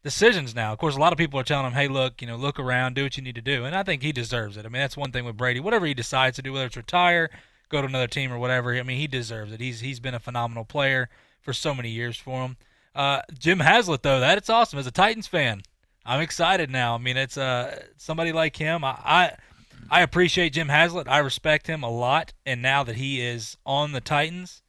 decisions now. Of course, a lot of people are telling him, "Hey, look, look around, do what you need to do," and I think he deserves it. I mean, that's one thing with Brady. Whatever he decides to do, whether it's retire, go to another team, or whatever, I mean, he deserves it. He's been a phenomenal player for so many years for him. Jim Haslett, though, that's awesome. As a Titans fan, I'm excited now. I mean, it's somebody like him. I appreciate Jim Haslett. I respect him a lot, and now that he is on the Titans,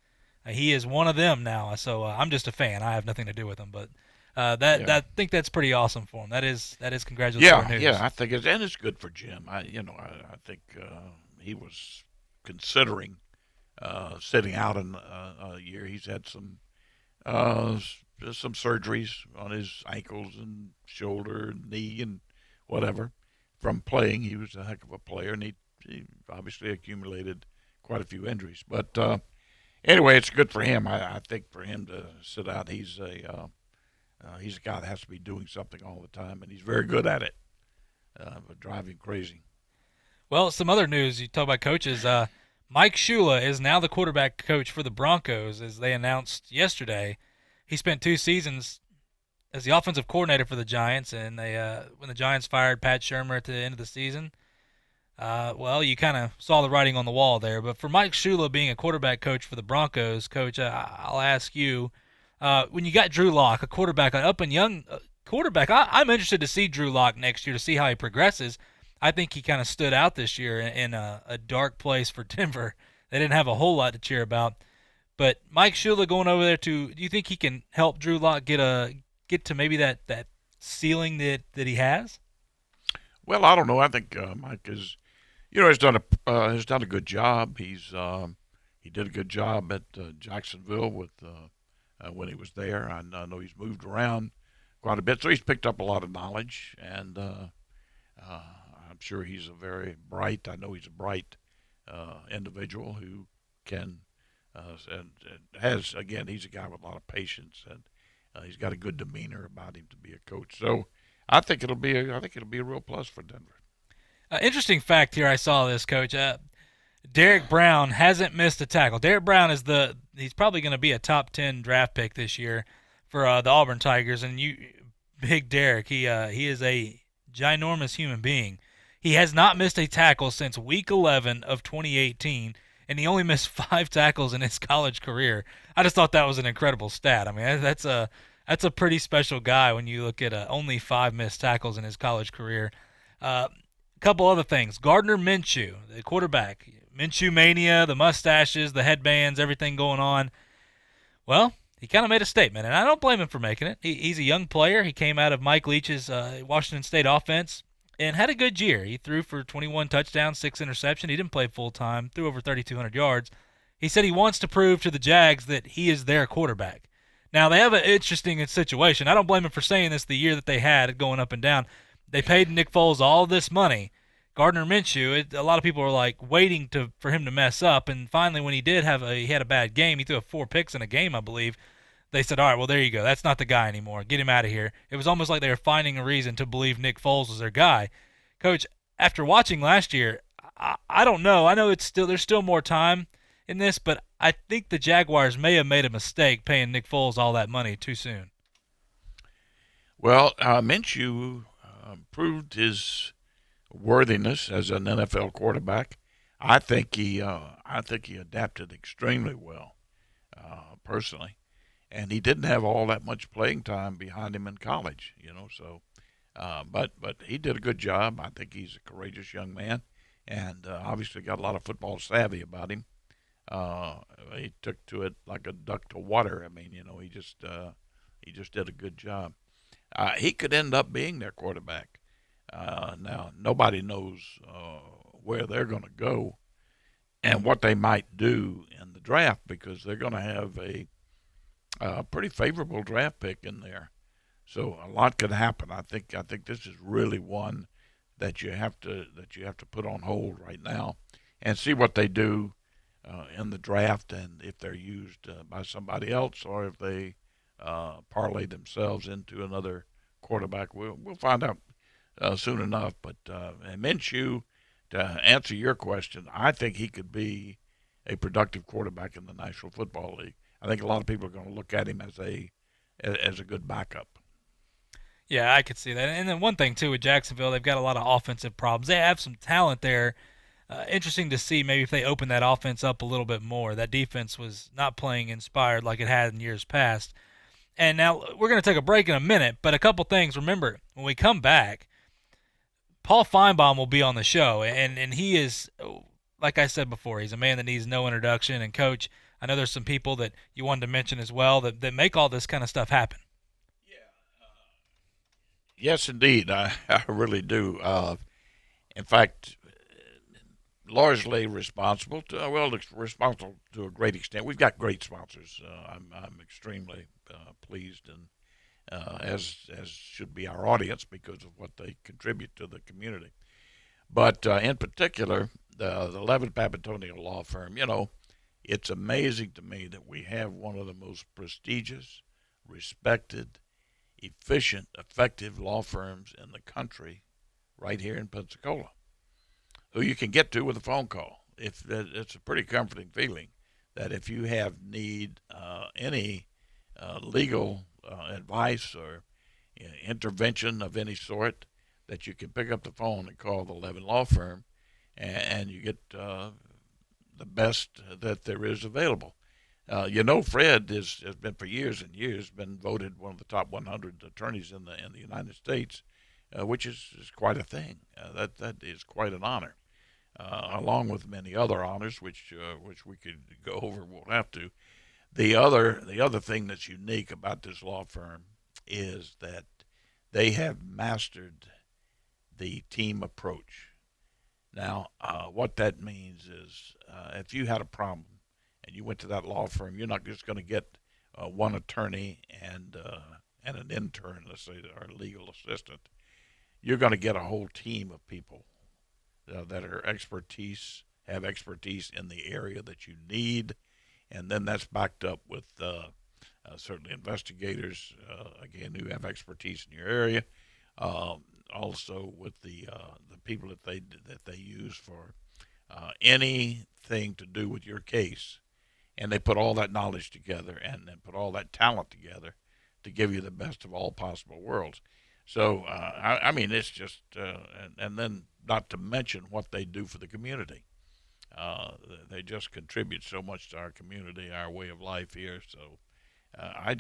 he is one of them now. So I'm just a fan. I have nothing to do with him, but Yeah. I think that's pretty awesome for him. That is congratulatory Yeah, news. I think it's good for Jim. I think he was considering sitting out a year. He's had uh, some surgeries on his ankles and shoulder, and knee, and whatever from playing. He was a heck of a player, and he obviously accumulated quite a few injuries. But anyway, it's good for him. I think for him to sit out, he's a guy that has to be doing something all the time, and he's very good at it. But driving crazy. Well, some other news. You talk about coaches. Mike Shula is now the quarterback coach for the Broncos, as they announced yesterday. He spent 2 seasons as the offensive coordinator for the Giants, and when the Giants fired Pat Shermer at the end of the season, well, you kind of saw the writing on the wall there. But for Mike Shula being a quarterback coach for the Broncos, Coach, I'll ask you, when you got Drew Lock, a quarterback, an up and young quarterback, I'm interested to see Drew Lock next year to see how he progresses. I think he kind of stood out this year in a dark place for Denver. They didn't have a whole lot to cheer about. But Mike Shula going over there do you think he can help Drew Lock get to maybe that ceiling that he has? Well, I don't know. I think Mike has done a good job. He did a good job at Jacksonville with when he was there. I know he's moved around quite a bit, so he's picked up a lot of knowledge, and uh, I'm sure he's a very bright. I know he's a bright individual who can and has again. He's a guy with a lot of patience, and he's got a good demeanor about him to be a coach. So I think it'll be a real plus for Denver. Interesting fact here. I saw this, Coach. Derek Brown hasn't missed a tackle. Derek Brown he's probably going to be a top 10 draft pick this year for the Auburn Tigers. And Big Derek, he is a ginormous human being. He has not missed a tackle since Week 11 of 2018, and he only missed 5 tackles in his college career. I just thought that was an incredible stat. I mean, that's a pretty special guy when you look at only 5 missed tackles in his college career. Couple other things. Gardner Minshew, the quarterback. Minshew mania, the mustaches, the headbands, everything going on. Well, he kind of made a statement, and I don't blame him for making it. He's a young player. He came out of Mike Leach's Washington State offense and had a good year. He threw for 21 touchdowns, 6 interceptions. He didn't play full time, threw over 3,200 yards. He said he wants to prove to the Jags that he is their quarterback. Now, they have an interesting situation. I don't blame him for saying this the year that they had going up and down. They paid Nick Foles all this money. Gardner Minshew, a lot of people were like waiting for him to mess up, and finally, when he had a bad game. He threw 4 picks in a game, I believe. They said, "All right, well, there you go. That's not the guy anymore. Get him out of here." It was almost like they were finding a reason to believe Nick Foles was their guy. Coach, after watching last year, I don't know. I know there's still more time in this, but I think the Jaguars may have made a mistake paying Nick Foles all that money too soon. Well, Minshew proved his worthiness as an NFL quarterback. I think he adapted extremely well, personally, and he didn't have all that much playing time behind him in college, So, but he did a good job. I think he's a courageous young man, and obviously got a lot of football savvy about him. Uh, he took to it like a duck to water. I mean, he just did a good job. He could end up being their quarterback. Now, nobody knows where they're going to go and what they might do in the draft because they're going to have a pretty favorable draft pick in there. So a lot could happen. I think this is really one that you have to put on hold right now and see what they do in the draft and if they're used by somebody else or if they parlay themselves into another quarterback. We'll find out soon enough. But and Minshew, to answer your question, I think he could be a productive quarterback in the National Football League. I think a lot of people are going to look at him as a good backup. Yeah, I could see that. And then one thing too with Jacksonville, they've got a lot of offensive problems. They have some talent there. Interesting to see maybe if they open that offense up a little bit more. That defense was not playing inspired like it had in years past. And now we're going to take a break in a minute, but a couple things. Remember, when we come back, Paul Feinbaum will be on the show, and he is, like I said before, he's a man that needs no introduction. And Coach, I know there's some people that you wanted to mention as well that make all this kind of stuff happen. Yes, indeed, I really do. In fact, largely responsible to responsible to a great extent. We've got great sponsors. I'm extremely pleased, and as should be our audience because of what they contribute to the community. But in particular, the Levin Papantonio law firm. It's amazing to me that we have one of the most prestigious, respected, efficient, effective law firms in the country right here in Pensacola, who you can get to with a phone call. If it's a pretty comforting feeling that if you have need any legal advice or intervention of any sort, that you can pick up the phone and call the Levin Law Firm, and you get the best that there is available. Fred has been for years and years been voted one of the top 100 attorneys in the United States, which is quite a thing. That is quite an honor, along with many other honors, which we could go over. Won't have to. The other thing that's unique about this law firm is that they have mastered the team approach. Now, what that means is if you had a problem and you went to that law firm, you're not just going to get one attorney and an intern, let's say, or a legal assistant. You're going to get a whole team of people that have expertise in the area that you need, and then that's backed up with certainly investigators, again, who have expertise in your area. Also with the people that they use for anything to do with your case, and they put all that knowledge together and then put all that talent together to give you the best of all possible worlds. So I mean, it's just and then not to mention what they do for the community. They just contribute so much to our community, our way of life here. So I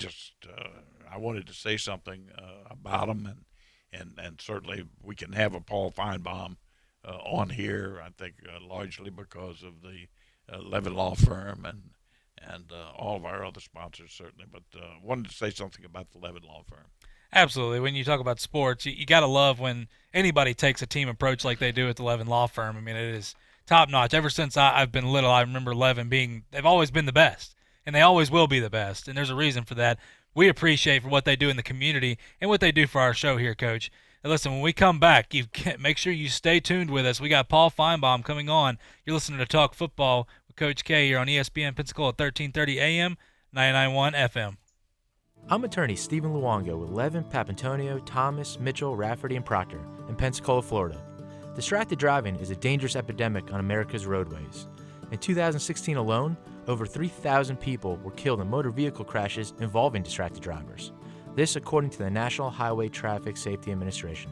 wanted to say something about them, and certainly we can have a Paul Feinbaum on here. I think largely because of the Levin Law Firm and all of our other sponsors certainly. But wanted to say something about the Levin Law Firm. Absolutely. When you talk about sports, you got to love when anybody takes a team approach like they do at the Levin Law Firm. I mean, it is top notch. Ever since I've been little, I remember Levin they've always been the best, and they always will be the best. And there's a reason for that. We appreciate for what they do in the community and what they do for our show here, Coach. And listen, when we come back, make sure you stay tuned with us. We got Paul Feinbaum coming on. You're listening to Talk Football with Coach K here on ESPN Pensacola 1330 AM, 99.1 FM. I'm attorney Stephen Luongo with Levin, Papantonio, Thomas, Mitchell, Rafferty, and Proctor in Pensacola, Florida. Distracted driving is a dangerous epidemic on America's roadways. In 2016 alone, over 3,000 people were killed in motor vehicle crashes involving distracted drivers. This according to the National Highway Traffic Safety Administration.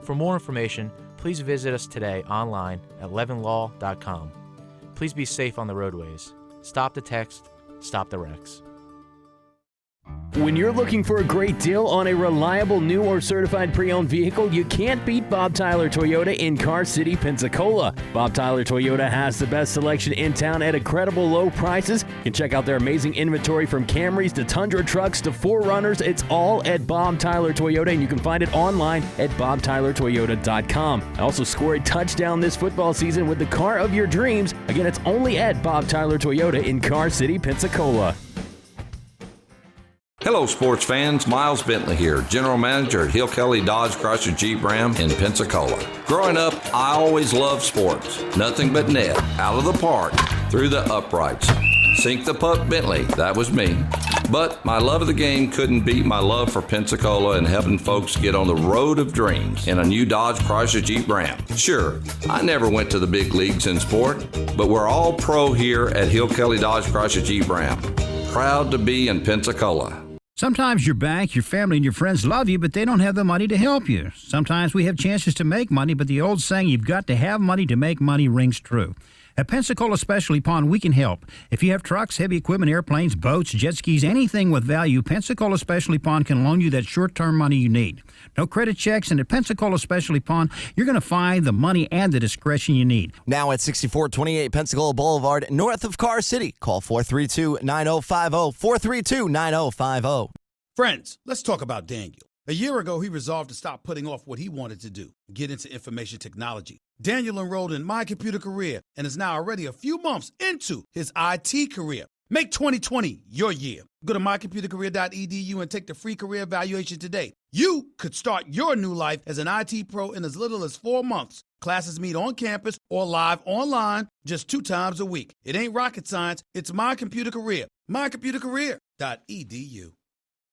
For more information, please visit us today online at levinlaw.com. Please be safe on the roadways. Stop the text, stop the wrecks. When you're looking for a great deal on a reliable new or certified pre-owned vehicle, you can't beat Bob Tyler Toyota in Car City, Pensacola. Bob Tyler Toyota has the best selection in town at incredible low prices. You can check out their amazing inventory from Camrys to Tundra trucks to 4Runners. It's all at Bob Tyler Toyota, and you can find it online at bobtylertoyota.com. Also score a touchdown this football season with the car of your dreams. Again, it's only at Bob Tyler Toyota in Car City, Pensacola. Hello, sports fans. Miles Bentley here, General Manager at Hill Kelly Dodge Chrysler Jeep Ram in Pensacola. Growing up, I always loved sports. Nothing but net, out of the park, through the uprights. Sink the puck Bentley, that was me. But my love of the game couldn't beat my love for Pensacola and helping folks get on the road of dreams in a new Dodge Chrysler Jeep Ram. Sure, I never went to the big leagues in sport, but we're all pro here at Hill Kelly Dodge Chrysler Jeep Ram. Proud to be in Pensacola. Sometimes your bank, your family, and your friends love you, but they don't have the money to help you. Sometimes we have chances to make money, but the old saying, you've got to have money to make money, rings true. At Pensacola Specialty Pond, we can help. If you have trucks, heavy equipment, airplanes, boats, jet skis, anything with value, Pensacola Specialty Pond can loan you that short-term money you need. No credit checks, and at Pensacola Specialty Pond, you're going to find the money and the discretion you need. Now at 6428 Pensacola Boulevard, north of Car City. Call 432-9050, 432-9050. Friends, let's talk about Daniel. A year ago, he resolved to stop putting off what he wanted to do, get into information technology. Daniel enrolled in My Computer Career and is now already a few months into his IT career. Make 2020 your year. Go to mycomputercareer.edu and take the free career evaluation today. You could start your new life as an IT pro in as little as 4 months. Classes meet on campus or live online just 2 times a week. It ain't rocket science. It's My Computer Career. mycomputercareer.edu.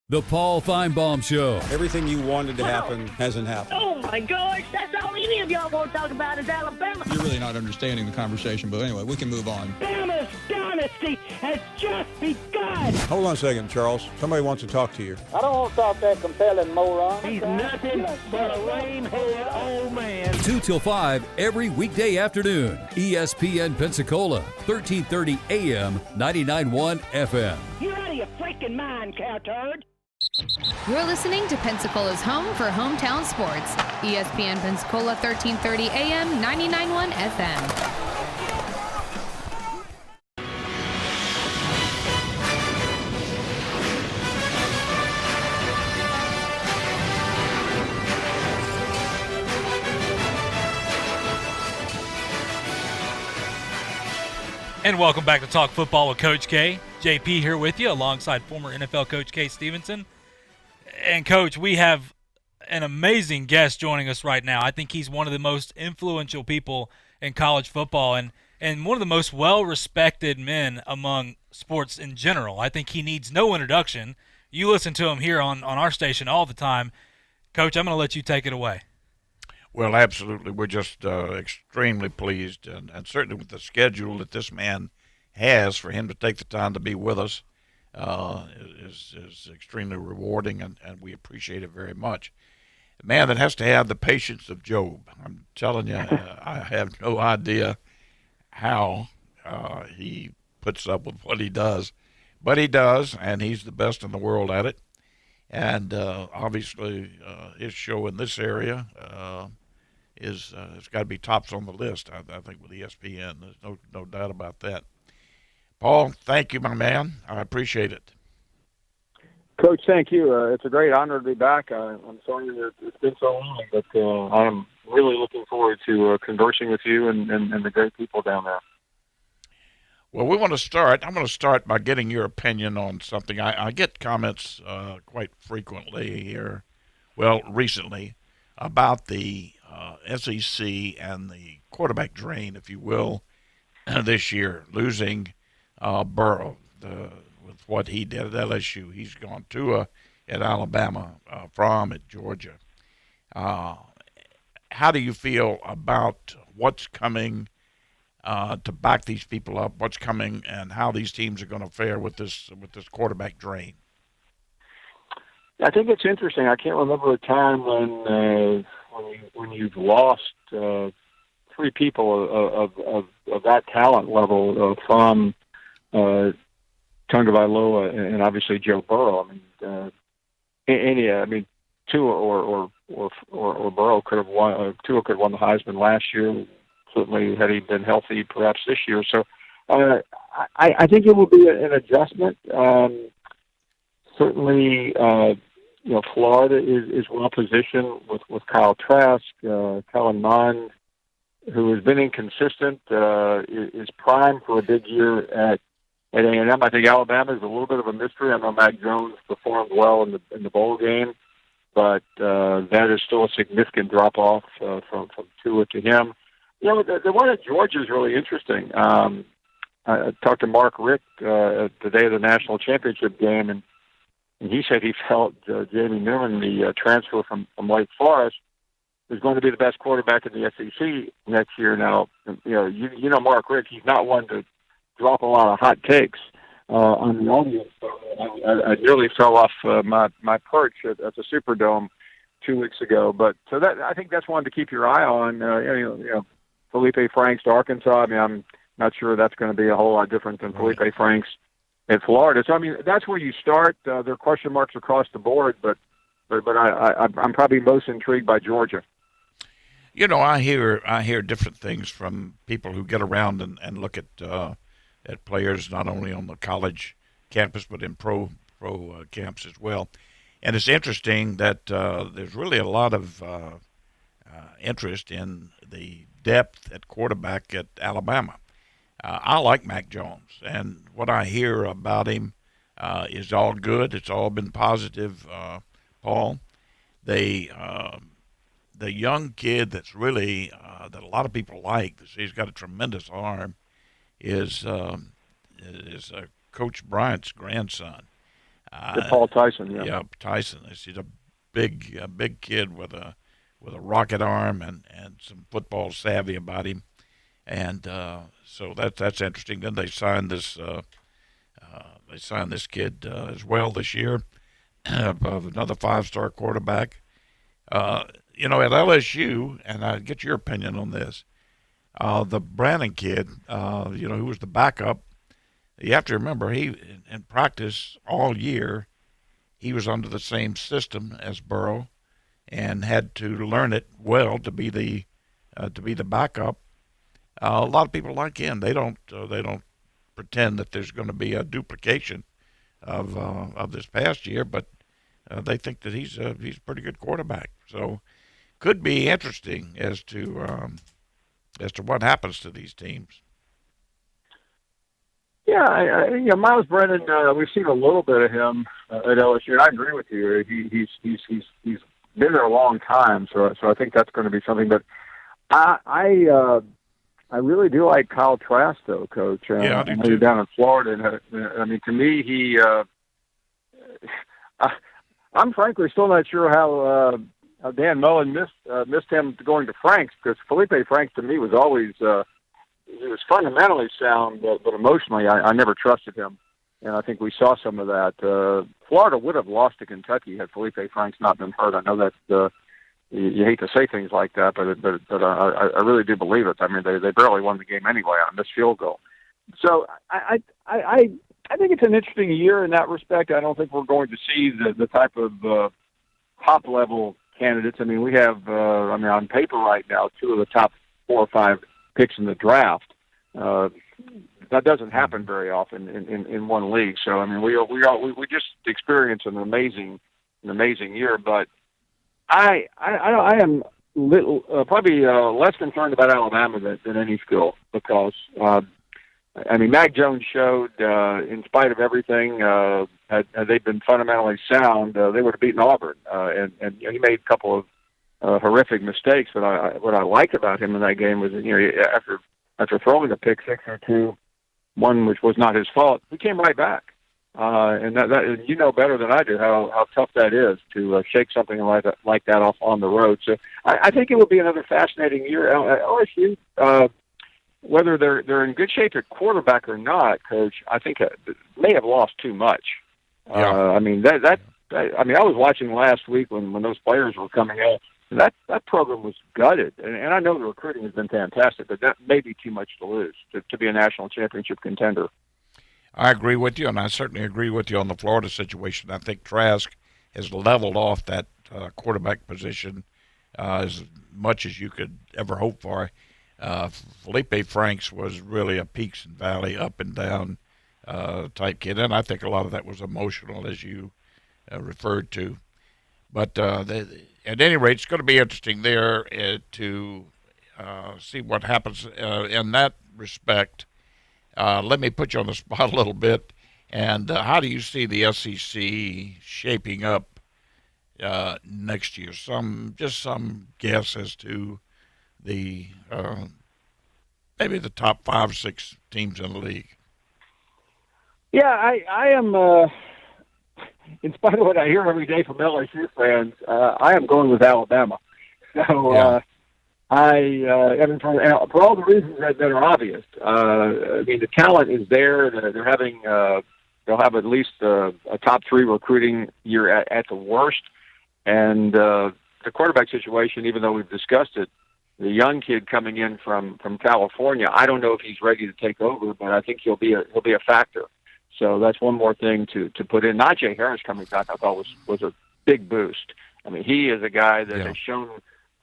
The Paul Feinbaum Show. Everything you wanted to happen hasn't happened. Oh, my gosh. That's all any of y'all want to talk about is Alabama. You're really not understanding the conversation, but anyway, we can move on. Alabama's dynasty has just begun. Hold on a second, Charles. Somebody wants to talk to you. I don't want to talk to that compelling moron. He's nothing but a lame-head old man. 2 till 5 every weekday afternoon. ESPN Pensacola, 1330 AM, 99.1 FM. You're out of your freaking mind, cowturd. You're listening to Pensacola's home for hometown sports. ESPN Pensacola 1330 AM 99.1 FM. And welcome back to Talk Football with Coach K. JP here with you alongside former NFL coach Kay Stevenson. And Coach, we have an amazing guest joining us right now. I think he's one of the most influential people in college football and one of the most well-respected men among sports in general. I think he needs no introduction. You listen to him here on our station all the time. Coach, I'm going to let you take it away. Well, absolutely. We're just extremely pleased, and certainly with the schedule that this man has, for him to take the time to be with us is extremely rewarding, and we appreciate it very much. A man that has to have the patience of Job. I'm telling you, I have no idea how he puts up with what he does, but he does, and he's the best in the world at it. And obviously, his show in this area it's got to be tops on the list. I think with ESPN, there's no doubt about that. Paul, thank you, my man. I appreciate it. Coach, thank you. It's a great honor to be back. I'm sorry that it's been so long, but I'm really looking forward to conversing with you and the great people down there. Well, I'm going to start by getting your opinion on something. I get comments quite frequently here, recently, about the SEC and the quarterback drain, if you will, this year, losing Burrow with what he did at LSU. He's gone to at Alabama, from at Georgia. How do you feel about what's coming to back these people up, what's coming, and how these teams are going to fare with this quarterback drain? I think it's interesting. I can't remember a time when you've lost 3 people of that talent level from Tagovailoa and obviously Joe Burrow. I mean, Tua or Burrow could have won. Tua could have won the Heisman last year. Certainly, had he been healthy, perhaps this year. So, I think it will be an adjustment. Certainly, Florida is well positioned with Kyle Trask, Kellen Mond, who has been inconsistent, is primed for a big year at A&M. I think Alabama is a little bit of a mystery. I know Mac Jones performed well in the bowl game, but that is still a significant drop off from Tua to him. The one at Georgia is really interesting. I talked to Mark Richt the day of the national championship game, and he said he felt Jamie Newman, the transfer from Wake Forest, is going to be the best quarterback in the SEC next year. Now, you know Mark Richt, he's not one to drop a lot of hot takes, on the audience. So I nearly fell off my perch at the Superdome 2 weeks ago. But so that I think that's one to keep your eye on. You know, Felipe Franks to Arkansas. I mean, I'm not sure that's going to be a whole lot different than Felipe Franks in Florida. So I mean, that's where you start. There are question marks across the board, but I'm probably most intrigued by Georgia. You know, I hear different things from people who get around and look at players not only on the college campus but in pro camps as well. And it's interesting that there's really a lot of interest in the depth at quarterback at Alabama. I like Mac Jones, and what I hear about him is all good. It's all been positive, Paul. The young kid that's really that a lot of people like, he's got a tremendous arm, is Coach Bryant's grandson. Paul Tyson, yeah. Yeah, Tyson. He's a big kid with a rocket arm and some football savvy about him, and so that's interesting. Then they signed this kid as well this year, of another 5-star quarterback. You know, at LSU, and I get your opinion on this. The Brannon kid, you know, who was the backup. You have to remember, he in practice all year, he was under the same system as Burrow, and had to learn it well to be the backup. A lot of people like him. They don't pretend that there's going to be a duplication of this past year, but they think that he's a pretty good quarterback. So could be interesting as to what happens to these teams. Yeah, you know, Miles Brennan. We've seen a little bit of him at LSU, and I agree with you. He's been there a long time, so I think that's going to be something. But I really do like Kyle Trask, though, Coach. Yeah, I do know too. He's down in Florida, and I mean, to me, he. I'm frankly still not sure how Dan Mullen missed him going to Franks, because Felipe Franks to me was always. He was fundamentally sound, but emotionally, I never trusted him, and I think we saw some of that. Florida would have lost to Kentucky had Felipe Franks not been hurt. I know that you hate to say things like that, but I really do believe it. I mean, they barely won the game anyway on a missed field goal. So I think it's an interesting year in that respect. I don't think we're going to see the type of top level candidates. I mean, we have on paper right now 2 of the top 4 or 5 picks in the draft. That doesn't happen very often in one league. So I mean, we just experienced an amazing year. But I am probably less concerned about Alabama than any school, because I mean, Mac Jones showed, in spite of everything, had they been fundamentally sound, they would have beaten Auburn. And you know, he made a couple of horrific mistakes, but what I liked about him in that game was, you know, after throwing a pick 6 or 2, one which was not his fault, he came right back. And that you know better than I do how tough that is to shake something like that off on the road. So I think it will be another fascinating year. LSU, whether they're in good shape at quarterback or not, Coach, I think may have lost too much. Yeah. I mean I was watching last week when those players were coming out. That program was gutted, and I know the recruiting has been fantastic, but that may be too much to lose to be a national championship contender. I agree with you, and I certainly agree with you on the Florida situation. I think Trask has leveled off that quarterback position as much as you could ever hope for. Felipe Franks was really a peaks and valley, up and down type kid, and I think a lot of that was emotional, as you referred to. But at any rate, it's going to be interesting there to see what happens in that respect. Let me put you on the spot a little bit. And how do you see the SEC shaping up next year? Some guess as to the maybe the top 5 or 6 teams in the league. Yeah, I am. In spite of what I hear every day from LSU fans, I am going with Alabama. So Yeah. I mean, for all the reasons that are obvious. I mean, the talent is there. They're having they'll have at least a top 3 recruiting year at the worst. And the quarterback situation, even though we've discussed it, the young kid coming in from California, I don't know if he's ready to take over, but I think he'll be a factor. So that's one more thing to put in. Najee Harris coming back, I thought was a big boost. I mean, he is a guy that has shown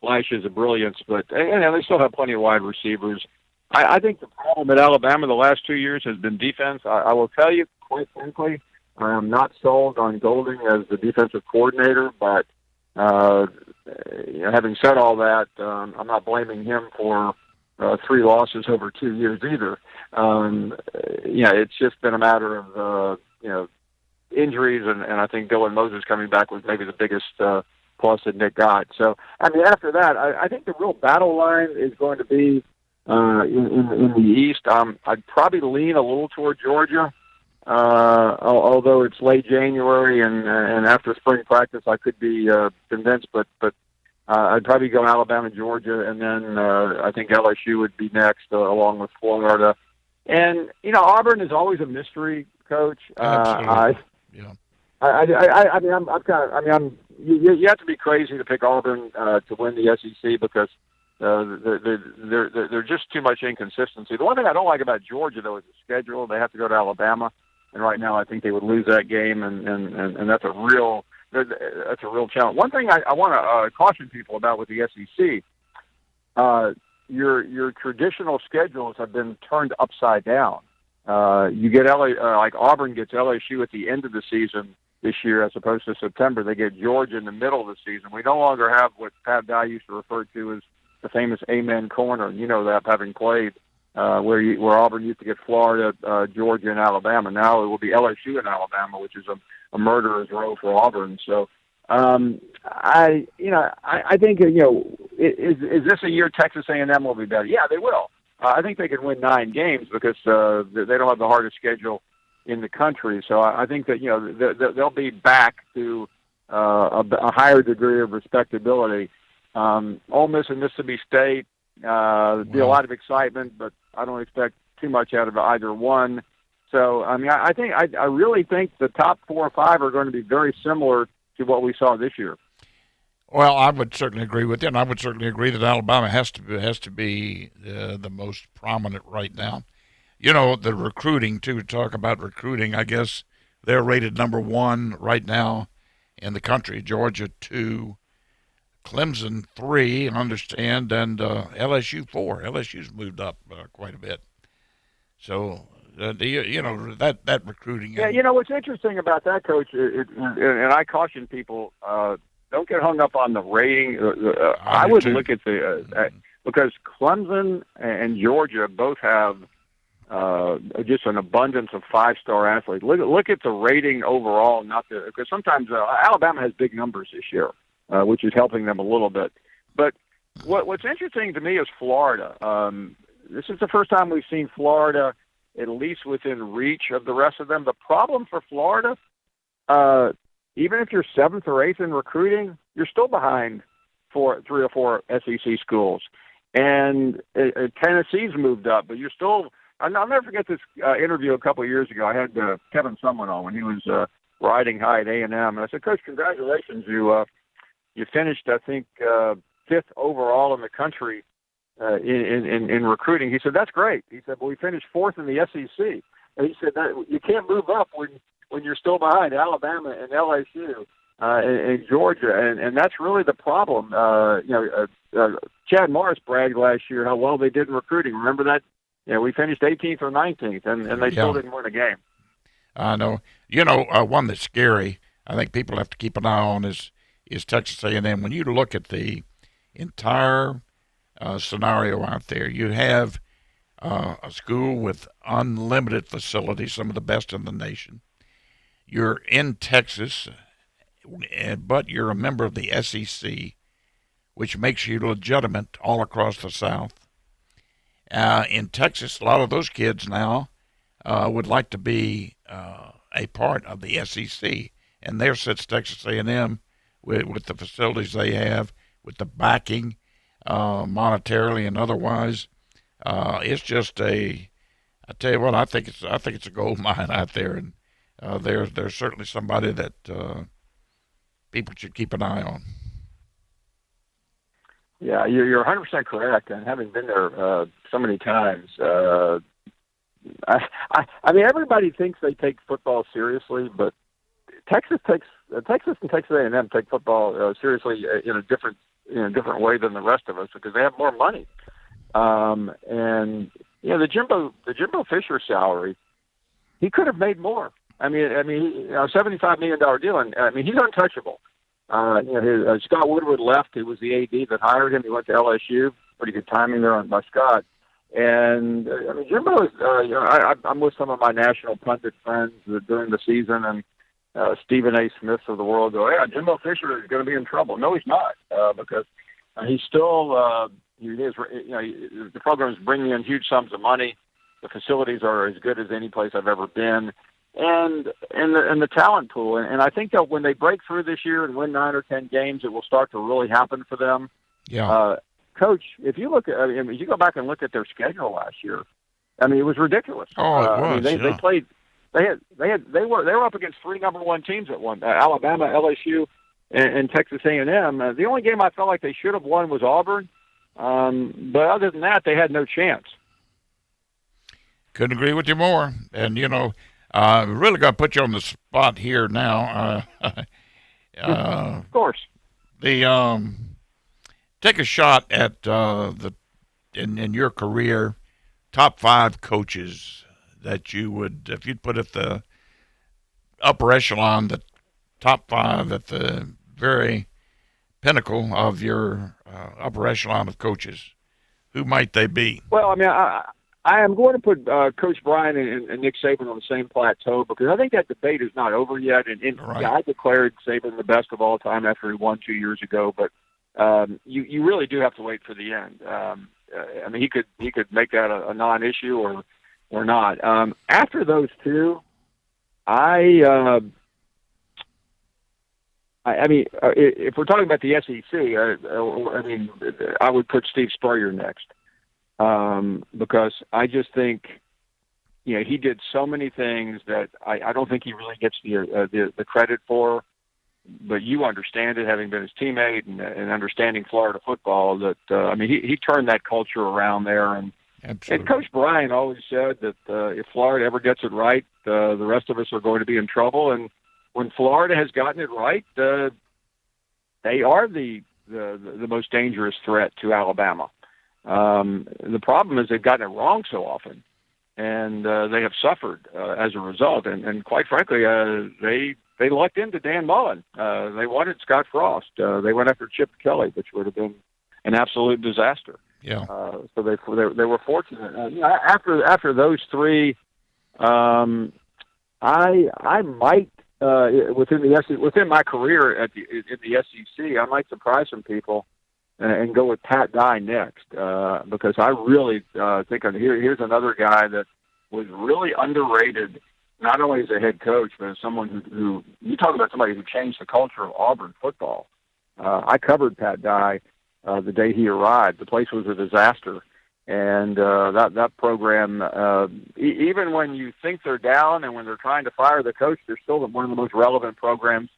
flashes of brilliance, but they still have plenty of wide receivers. I think the problem at Alabama the last 2 years has been defense. I will tell you, quite frankly, I am not sold on Golding as the defensive coordinator, but having said all that, I'm not blaming him for 3 losses over 2 years either. It's just been a matter of injuries, and I think Dylan Moses coming back was maybe the biggest plus that Nick got. So, I mean, after that, I think the real battle line is going to be in the East. I'd probably lean a little toward Georgia, although it's late January and after spring practice, I could be convinced. But I'd probably go Alabama, Georgia, and then I think LSU would be next, along with Florida. And Auburn is always a mystery, Coach. Absolutely. You have to be crazy to pick Auburn to win the SEC because they're just too much inconsistency. The one thing I don't like about Georgia, though, is the schedule. They have to go to Alabama, and right now I think they would lose that game, and that's a real challenge. One thing I want to caution people about with the SEC, your traditional schedules have been turned upside down. You get like Auburn gets LSU at the end of the season this year as opposed to September. They get Georgia in the middle of the season. We no longer have what Pat Dye used to refer to as the famous Amen corner. You know that, having played where Auburn used to get Florida, Georgia, and Alabama. Now it will be LSU and Alabama, which is a murderer's row for Auburn. So I think is this a year Texas A&M will be better? Yeah, they will. I think they can win 9 games because they don't have the hardest schedule in the country. So I think that they'll be back to a higher degree of respectability. Ole Miss and Mississippi State, be a lot of excitement, but I don't expect too much out of either one. So I mean, I really think the top 4 or 5 are going to be very similar to what we saw this year. Well, I would certainly agree with you, and I would certainly agree that Alabama has to be the most prominent right now. The recruiting, too, talk about recruiting, I guess they're rated number 1 right now in the country. Georgia 2, Clemson 3, I understand, and LSU 4. LSU's moved up quite a bit. So, that recruiting. Yeah, what's interesting about that, Coach, and I caution people, don't get hung up on the rating. I would look at because Clemson and Georgia both have just an abundance of 5-star athletes. Look at the rating overall, because sometimes Alabama has big numbers this year, which is helping them a little bit. But what's interesting to me is Florida. This is the first time we've seen Florida at least within reach of the rest of them. The problem for Florida, even if you're 7th or 8th in recruiting, you're still behind 3 or 4 SEC schools. And Tennessee's moved up, but you're still – I'll never forget this interview a couple of years ago. I had Kevin Sumlin on when he was riding high at A&M. And I said, Coach, congratulations. You finished, I think, 5th overall in the country in recruiting. He said, that's great. He said, well, we finished 4th in the SEC. And he said, that you can't move up when you're still behind Alabama and LSU and Georgia, and that's really the problem. Chad Morris bragged last year how well they did in recruiting. Remember that? We finished 18th or 19th, and they still didn't win a game. I know. One that's scary, I think people have to keep an eye on is Texas A&M. When you look at the entire scenario out there, you have a school with unlimited facilities, some of the best in the nation. You're in Texas, but you're a member of the SEC, which makes you legitimate all across the South. In Texas, a lot of those kids now would like to be a part of the SEC, and there sits Texas A&M with the facilities they have, with the backing, monetarily and otherwise. It's just I tell you what, I think it's a gold mine out there in there's certainly somebody that people should keep an eye on. Yeah, you're 100% correct. And having been there so many times, I mean, everybody thinks they take football seriously, but Texas and Texas A&M take football seriously in a different way than the rest of us because they have more money. And the Jimbo Fisher salary, he could have made more. I mean, $75 million deal, and I mean he's untouchable. Scott Woodward left. He was the AD that hired him. He went to LSU. Pretty good timing there by Scott. And I mean, Jimbo is. I'm with some of my national pundit friends during the season, and Stephen A. Smith of the world go, "Yeah, Jimbo Fisher is going to be in trouble." No, he's not, because he's still. The program is bringing in huge sums of money. The facilities are as good as any place I've ever been. And the talent pool, and I think that when they break through this year and win 9 or 10 games, it will start to really happen for them. Yeah, Coach, if you look at, if you go back and look at their schedule last year, I mean, it was ridiculous. Oh, it was. I mean, they played. They were up against 3 number 1 teams at one: Alabama, LSU, and Texas A&M. The only game I felt like they should have won was Auburn, but other than that, they had no chance. Couldn't agree with you more. And really got to put you on the spot here now. Of course. Take a shot at in your career, top 5 coaches that you would, if you'd put at the upper echelon, the top 5 at the very pinnacle of your upper echelon of coaches. Who might they be? Well, I mean, I am going to put Coach Bryan and Nick Saban on the same plateau because I think that debate is not over yet. And right. Yeah, I declared Saban the best of all time after he won 2 years ago, but you really do have to wait for the end. I mean, he could make that a non-issue or not. After those two, I mean, if we're talking about the SEC, I mean, I would put Steve Spurrier next. Because I just think, he did so many things that I don't think he really gets the credit for. But you understand it, having been his teammate and understanding Florida football. That I mean, he turned that culture around there. And Coach Bryan always said that if Florida ever gets it right, the rest of us are going to be in trouble. And when Florida has gotten it right, they are the most dangerous threat to Alabama. The problem is they've gotten it wrong so often, and they have suffered as a result. And quite frankly, they lucked into Dan Mullen. They wanted Scott Frost. They went after Chip Kelly, which would have been an absolute disaster. Yeah. So they were fortunate. After those three, I might within my career in the SEC, I might surprise some people and go with Pat Dye next, because I really think here's another guy that was really underrated, not only as a head coach, but as someone who you talk about somebody who changed the culture of Auburn football. I covered Pat Dye the day he arrived. The place was a disaster, and that program, even when you think they're down and when they're trying to fire the coach, they're still one of the most relevant programs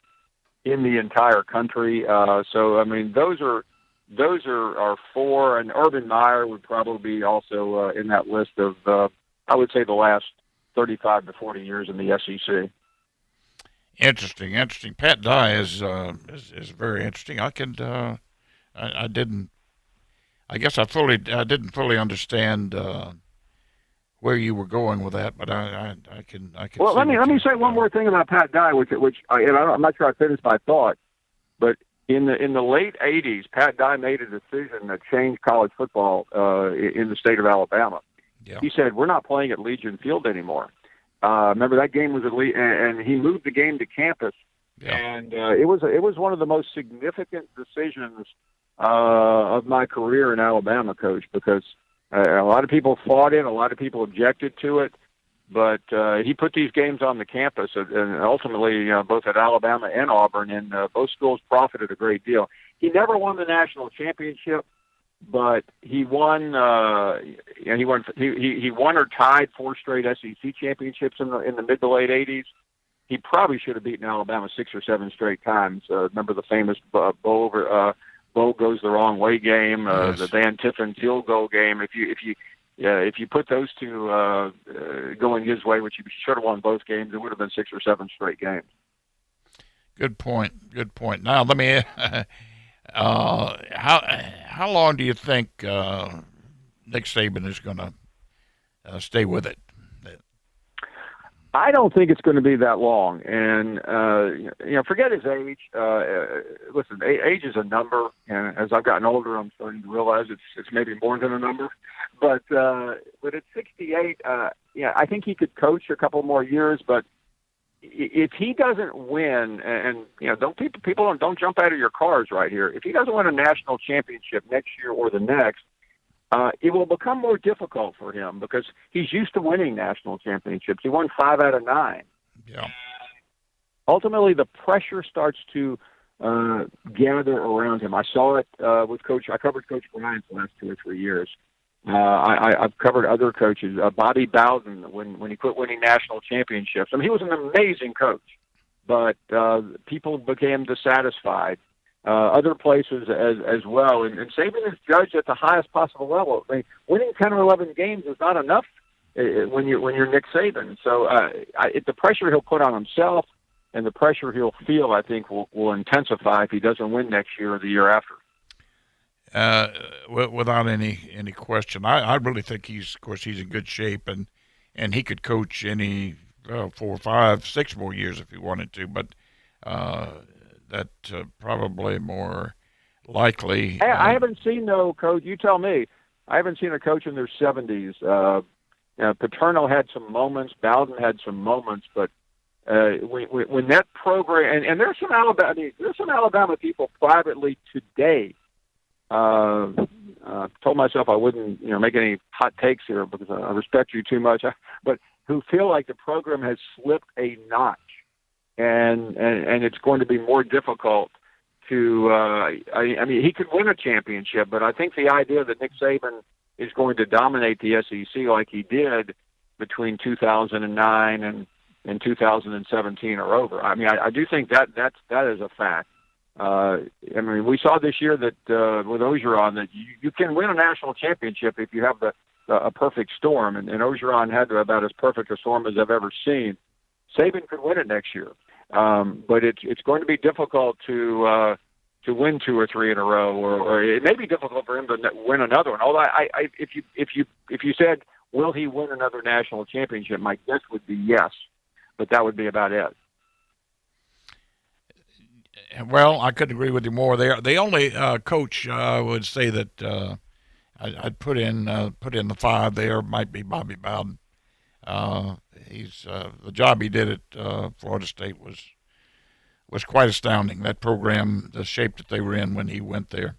in the entire country. So I mean, those are four, and Urban Meyer would probably be also in that list of, I would say, the last 35 to 40 years in the SEC. Interesting. Pat Dye is very interesting. I didn't fully understand where you were going with that, but I can. Well, let me say one more thing about Pat Dye, which I'm not sure I finished my thought, but in the late '80s, Pat Dye made a decision that changed college football in the state of Alabama. Yeah. He said, "We're not playing at Legion Field anymore." Remember that game was at and he moved the game to campus. Yeah. And it was one of the most significant decisions of my career in Alabama, Coach, because a lot of people fought it, a lot of people objected to it, but he put these games on the campus, and ultimately both at Alabama and Auburn, and both schools profited a great deal. He never won the national championship, but he won. He won or tied 4 straight SEC championships in the mid to late '80s. he probably should have beaten Alabama 6 or 7 straight times. Remember the famous Bo goes the wrong way game, Yes. the Van Tiffen field goal game. If you put those two going his way, which he should have won both games, it would have been 6 or 7 straight games. Good point. Good point. Now let me. How long do you think Nick Saban is going to stay with it? I don't think it's going to be that long, and forget his age. Listen, age is a number, and as I've gotten older, I'm starting to realize it's maybe more than a number. But at 68, I think he could coach a couple more years. But if he doesn't win, and don't jump out of your cars right here. If he doesn't win a national championship next year or the next, it will become more difficult for him because he's used to winning national championships. He won 5 out of 9. Yeah. Ultimately, the pressure starts to gather around him. I saw it with Coach. I covered Coach Bryant the last 2 or 3 years. I've covered other coaches. Bobby Bowden, when he quit winning national championships. I mean, he was an amazing coach, but people became dissatisfied. Other places as well. And Saban is judged at the highest possible level. I mean, winning 10 or 11 games is not enough when you're Nick Saban. So the pressure he'll put on himself and the pressure he'll feel, I think, will intensify if he doesn't win next year or the year after. Without any question. I really think he's in good shape, and he could coach any 4, 5, 6 more years if he wanted to, but that probably more likely. I haven't seen no coach. You tell me. I haven't seen a coach in their 70s. Paterno had some moments. Bowden had some moments, but when that program and there's some Alabama people privately today. Told myself I wouldn't make any hot takes here because I respect you too much, but who feel like the program has slipped a notch. And it's going to be more difficult to. I mean, he could win a championship, but I think the idea that Nick Saban is going to dominate the SEC like he did between 2009 and 2017 are over. I mean, I do think that is a fact. I mean, we saw this year that with Orgeron that you can win a national championship if you have a perfect storm, and Orgeron had about as perfect a storm as I've ever seen. Saban could win it next year, but it's going to be difficult to win 2 or 3 in a row, or it may be difficult for him to win another one. Although if you said will he win another national championship, my guess would be yes, but that would be about it. Well, I couldn't agree with you more. The only coach I would say that I'd put in the 5 there might be Bobby Bowden. He's the job he did at Florida State was quite astounding. That program, the shape that they were in when he went there.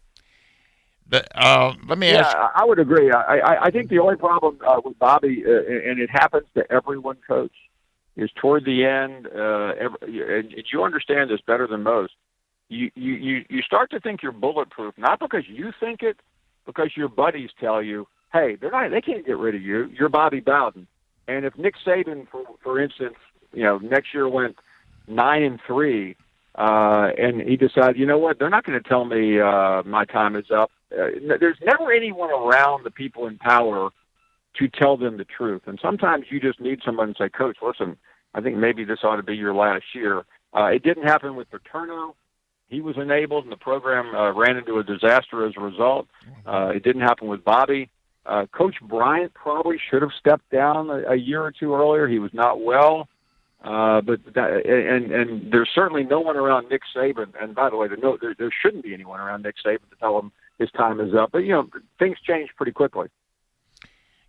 Let me ask. I would agree. I think the only problem with Bobby, and it happens to everyone, Coach, is toward the end. And you understand this better than most. You start to think you're bulletproof, not because you think it, because your buddies tell you, hey, they can't get rid of you. You're Bobby Bowden. And if Nick Saban, for instance, next year went 9-3, and he decided, you know what, they're not going to tell me my time is up. There's never anyone around the people in power to tell them the truth. And sometimes you just need someone to say, Coach, listen, I think maybe this ought to be your last year. It didn't happen with Paterno. He was enabled, and the program ran into a disaster as a result. It didn't happen with Bobby. Coach Bryant probably should have stepped down a year or 2 earlier. He was not well. But there's certainly no one around Nick Saban. And by the way, there shouldn't be anyone around Nick Saban to tell him his time is up. But, things change pretty quickly.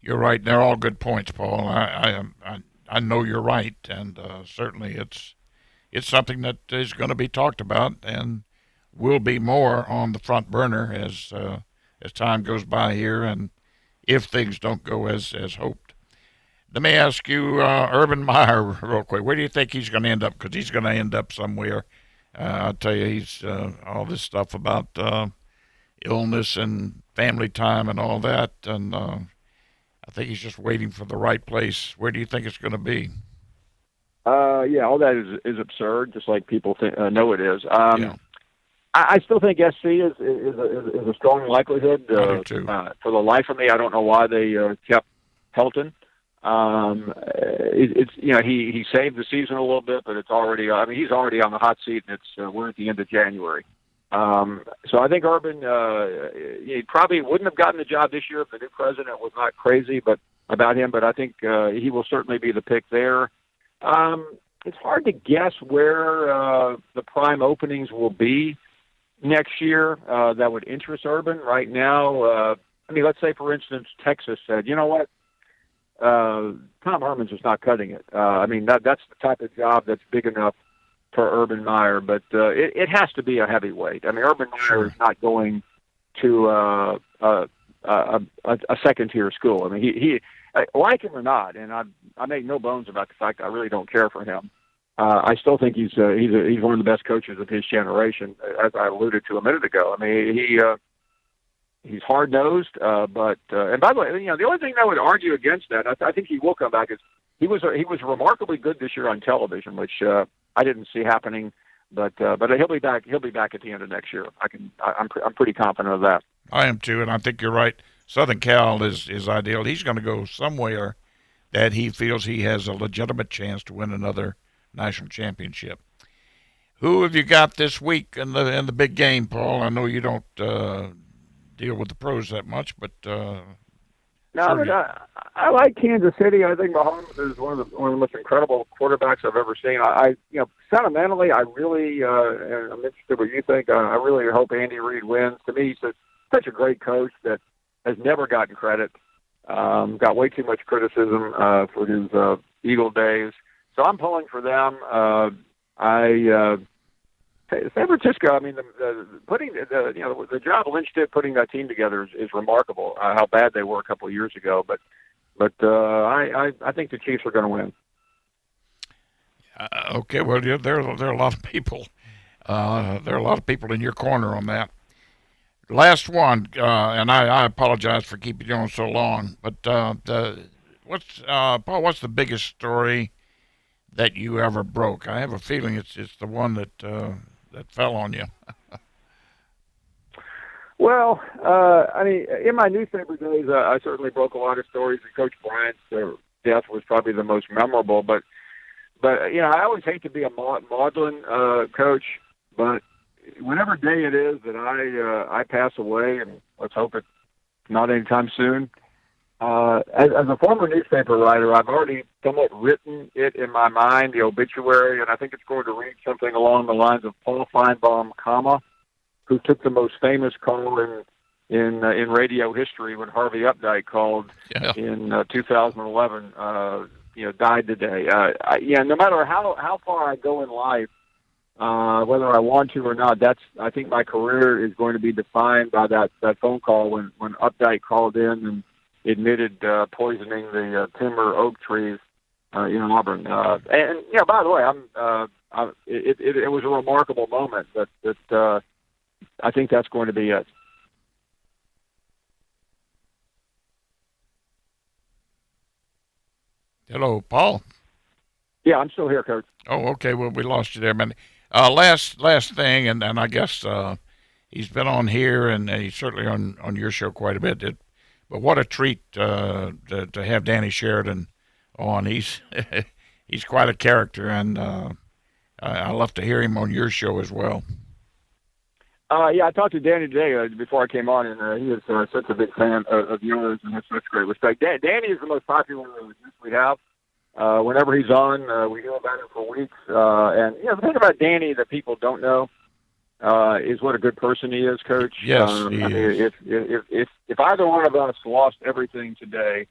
You're right. They're all good points, Paul. I know you're right, and certainly it's something that is going to be talked about and will be more on the front burner as time goes by here, and if things don't go as hoped. Let me ask you, Urban Meyer, real quick. Where do you think he's going to end up? Because he's going to end up somewhere. I'll tell you, he's all this stuff about illness and family time and all that, and I think he's just waiting for the right place. Where do you think it's going to be? Yeah, all that is absurd, just like people know it is. Yeah. I still think SC is a strong likelihood. I do too. For the life of me, I don't know why they kept Helton. It's he saved the season a little bit, but it's already. I mean, he's already on the hot seat, and it's we're at the end of January. So I think Urban he probably wouldn't have gotten the job this year if the new president was not crazy, about him. But I think he will certainly be the pick there. It's hard to guess where the prime openings will be next year that would interest Urban. Right now, I mean, let's say, for instance, Texas said, you know what, Tom Herman's just not cutting it. I mean, that's the type of job that's big enough for Urban Meyer, but it has to be a heavyweight. I mean, Urban Meyer is not going to a second-tier school. I mean, he like him or not, and I make no bones about the fact that I really don't care for him. I still think he's one of the best coaches of his generation, as I alluded to a minute ago. I mean, he's hard nosed, but and by the way, the only thing that would argue against that, I think he will come back, is he was remarkably good this year on television, which I didn't see happening. But he'll be back. He'll be back at the end of next year. I'm pretty confident of that. I am too, and I think you're right. Southern Cal is ideal. He's going to go somewhere that he feels he has a legitimate chance to win another national championship. Who have you got this week in the big game, Paul? I know you don't deal with the pros that much, but I like Kansas City. I think Mahomes is one of the most incredible quarterbacks I've ever seen. Sentimentally, I really I'm interested what you think. I really hope Andy Reid wins. To me, he's such a great coach that has never gotten credit. Got way too much criticism for his Eagle days. So I'm pulling for them. San Francisco. I mean, the job Lynch did putting that team together is remarkable. How bad they were a couple of years ago, but I think the Chiefs are going to win. Okay, well, there are a lot of people. There are a lot of people in your corner on that. Last one, and I apologize for keeping you on so long, but Paul? What's the biggest story that you ever broke? I have a feeling it's the one that fell on you. Well, I mean, in my newspaper days, I certainly broke a lot of stories, and Coach Bryant's death was probably the most memorable. But I always hate to be a maudlin coach, but whatever day it is that I pass away, and let's hope it's not anytime soon. As a former newspaper writer, I've already somewhat written it in my mind, the obituary, and I think it's going to read something along the lines of Paul Feinbaum, who took the most famous call in radio history when Harvey Updike called in 2011. Died today. No matter how far I go in life, whether I want to or not, I think my career is going to be defined by that phone call when Updike called in and admitted poisoning the timber oak trees in Auburn. And by the way, it was a remarkable moment, but I think that's going to be it. Hello, Paul. Yeah, I'm still here, Coach. Oh, okay. Well, we lost you there, man. Last thing, and I guess he's been on here, and he's certainly on your show quite a bit. But what a treat to have Danny Sheridan on. He's he's quite a character, and I love to hear him on your show as well. I talked to Danny today before I came on, and he is such a big fan of yours, and that's great respect. Danny is the most popular guest we have. Whenever he's on, we hear about him for weeks. And the thing about Danny that people don't know is what a good person he is, Coach. Yes, he is. If either one of us lost everything today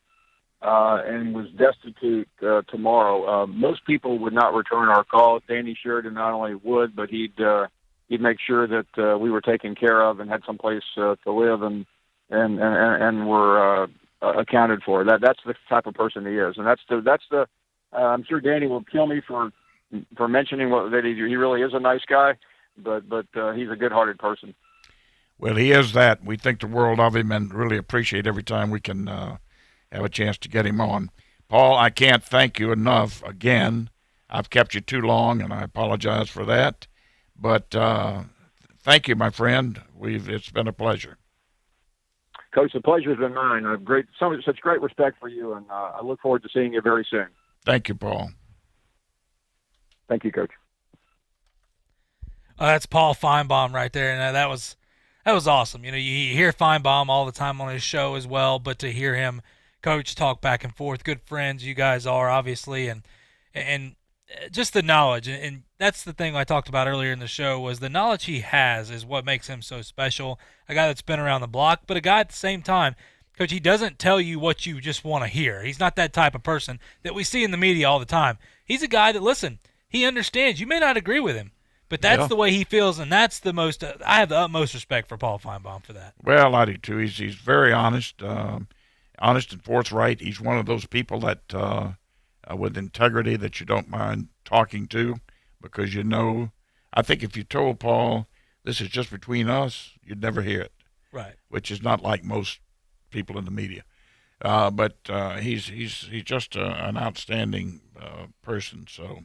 and was destitute tomorrow, most people would not return our calls. Danny Sheridan not only would, but he'd make sure that we were taken care of and had some place to live and were accounted for. That's the type of person he is, and that's the. I'm sure Danny will kill me for mentioning that he really is a nice guy, but he's a good-hearted person. Well, he is that. We think the world of him and really appreciate every time we can have a chance to get him on. Paul, I can't thank you enough again I've kept you too long, and I apologize for that. But thank you, my friend. It's been a pleasure. Coach, the pleasure's been mine. I have such great respect for you, and I look forward to seeing you very soon. Thank you, Paul. Thank you, Coach. That's Paul Feinbaum right there, and that was awesome. You hear Feinbaum all the time on his show as well, but to hear him, Coach, talk back and forth, good friends you guys are, obviously, and just the knowledge, and that's the thing I talked about earlier in the show, was the knowledge he has is what makes him so special. A guy that's been around the block, but a guy at the same time, Coach, he doesn't tell you what you just want to hear. He's not that type of person that we see in the media all the time. He's a guy that, listen, he understands. You may not agree with him, but that's the way he feels, and that's the most I have the utmost respect for Paul Feinbaum for that. Well, I do too. He's very honest, honest and forthright. He's one of those people that with integrity that you don't mind talking to, because I think if you told Paul this is just between us, you'd never hear it. Right. Which is not like most people in the media. But he's just an outstanding person. So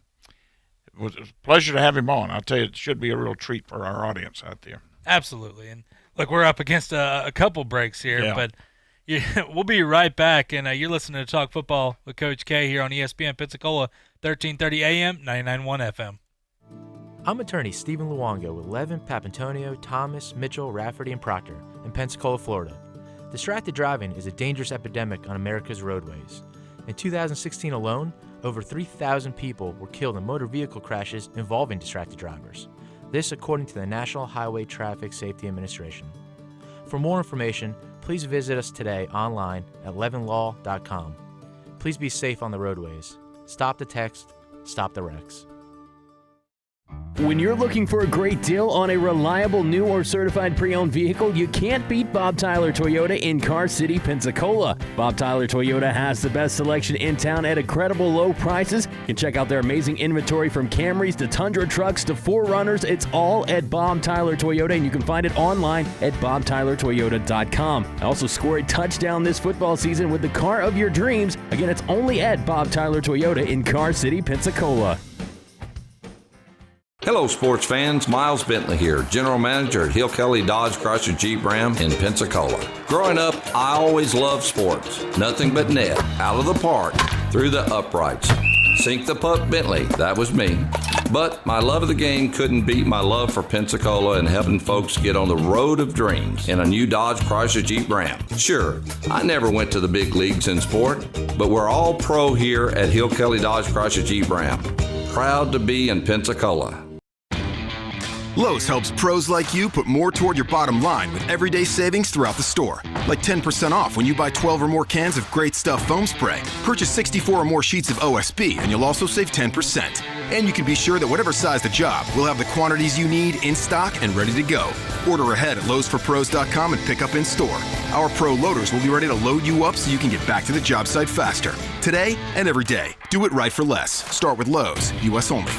it was a pleasure to have him on. I'll tell you, it should be a real treat for our audience out there. Absolutely. And look, we're up against a couple breaks here, but we'll be right back. And you're listening to Talk Football with Coach K here on ESPN Pensacola, 1330 AM, 99.1 FM. I'm attorney Stephen Luongo with Levin, Papantonio, Thomas, Mitchell, Rafferty, and Proctor in Pensacola, Florida. Distracted driving is a dangerous epidemic on America's roadways. In 2016 alone, over 3,000 people were killed in motor vehicle crashes involving distracted drivers. This according to the National Highway Traffic Safety Administration. For more information, please visit us today online at levinlaw.com. Please be safe on the roadways. Stop the text, stop the wrecks. When you're looking for a great deal on a reliable new or certified pre-owned vehicle, you can't beat Bob Tyler Toyota in Car City, Pensacola. Bob Tyler Toyota has the best selection in town at incredible low prices. You can check out their amazing inventory from Camrys to Tundra trucks to 4Runners. It's all at Bob Tyler Toyota, and you can find it online at bobtylertoyota.com. Also score a touchdown this football season with the car of your dreams. Again, it's only at Bob Tyler Toyota in Car City, Pensacola. Hello, sports fans. Miles Bentley here, General Manager at Hill Kelly Dodge Chrysler Jeep Ram in Pensacola. Growing up, I always loved sports. Nothing but net, out of the park, through the uprights. Sink the puck, Bentley. That was me. But my love of the game couldn't beat my love for Pensacola and helping folks get on the road of dreams in a new Dodge Chrysler Jeep Ram. Sure, I never went to the big leagues in sport, but we're all pro here at Hill Kelly Dodge Chrysler Jeep Ram. Proud to be in Pensacola. Lowe's helps pros like you put more toward your bottom line with everyday savings throughout the store. Like 10% off when you buy 12 or more cans of Great Stuff foam spray. Purchase 64 or more sheets of OSB and you'll also save 10%. And you can be sure that whatever size the job, we'll have the quantities you need in stock and ready to go. Order ahead at lowesforpros.com and pick up in store. Our pro loaders will be ready to load you up so you can get back to the job site faster. Today and every day. Do it right for less. Start with Lowe's. U.S. only.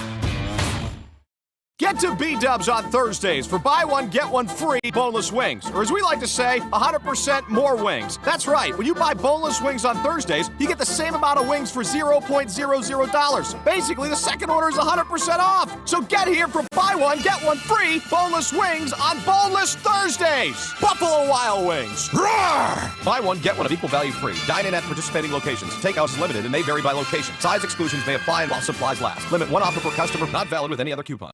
Get to B-Dubs on Thursdays for buy one, get one free boneless wings. Or as we like to say, 100% more wings. That's right. When you buy boneless wings on Thursdays, you get the same amount of wings for $0.00. Basically, the second order is 100% off. So get here for buy one, get one free boneless wings on Boneless Thursdays. Buffalo Wild Wings. Roar! Buy one, get one of equal value free. Dine in at participating locations. Takeout is limited and may vary by location. Size exclusions may apply while supplies last. Limit one offer per customer. Not valid with any other coupon.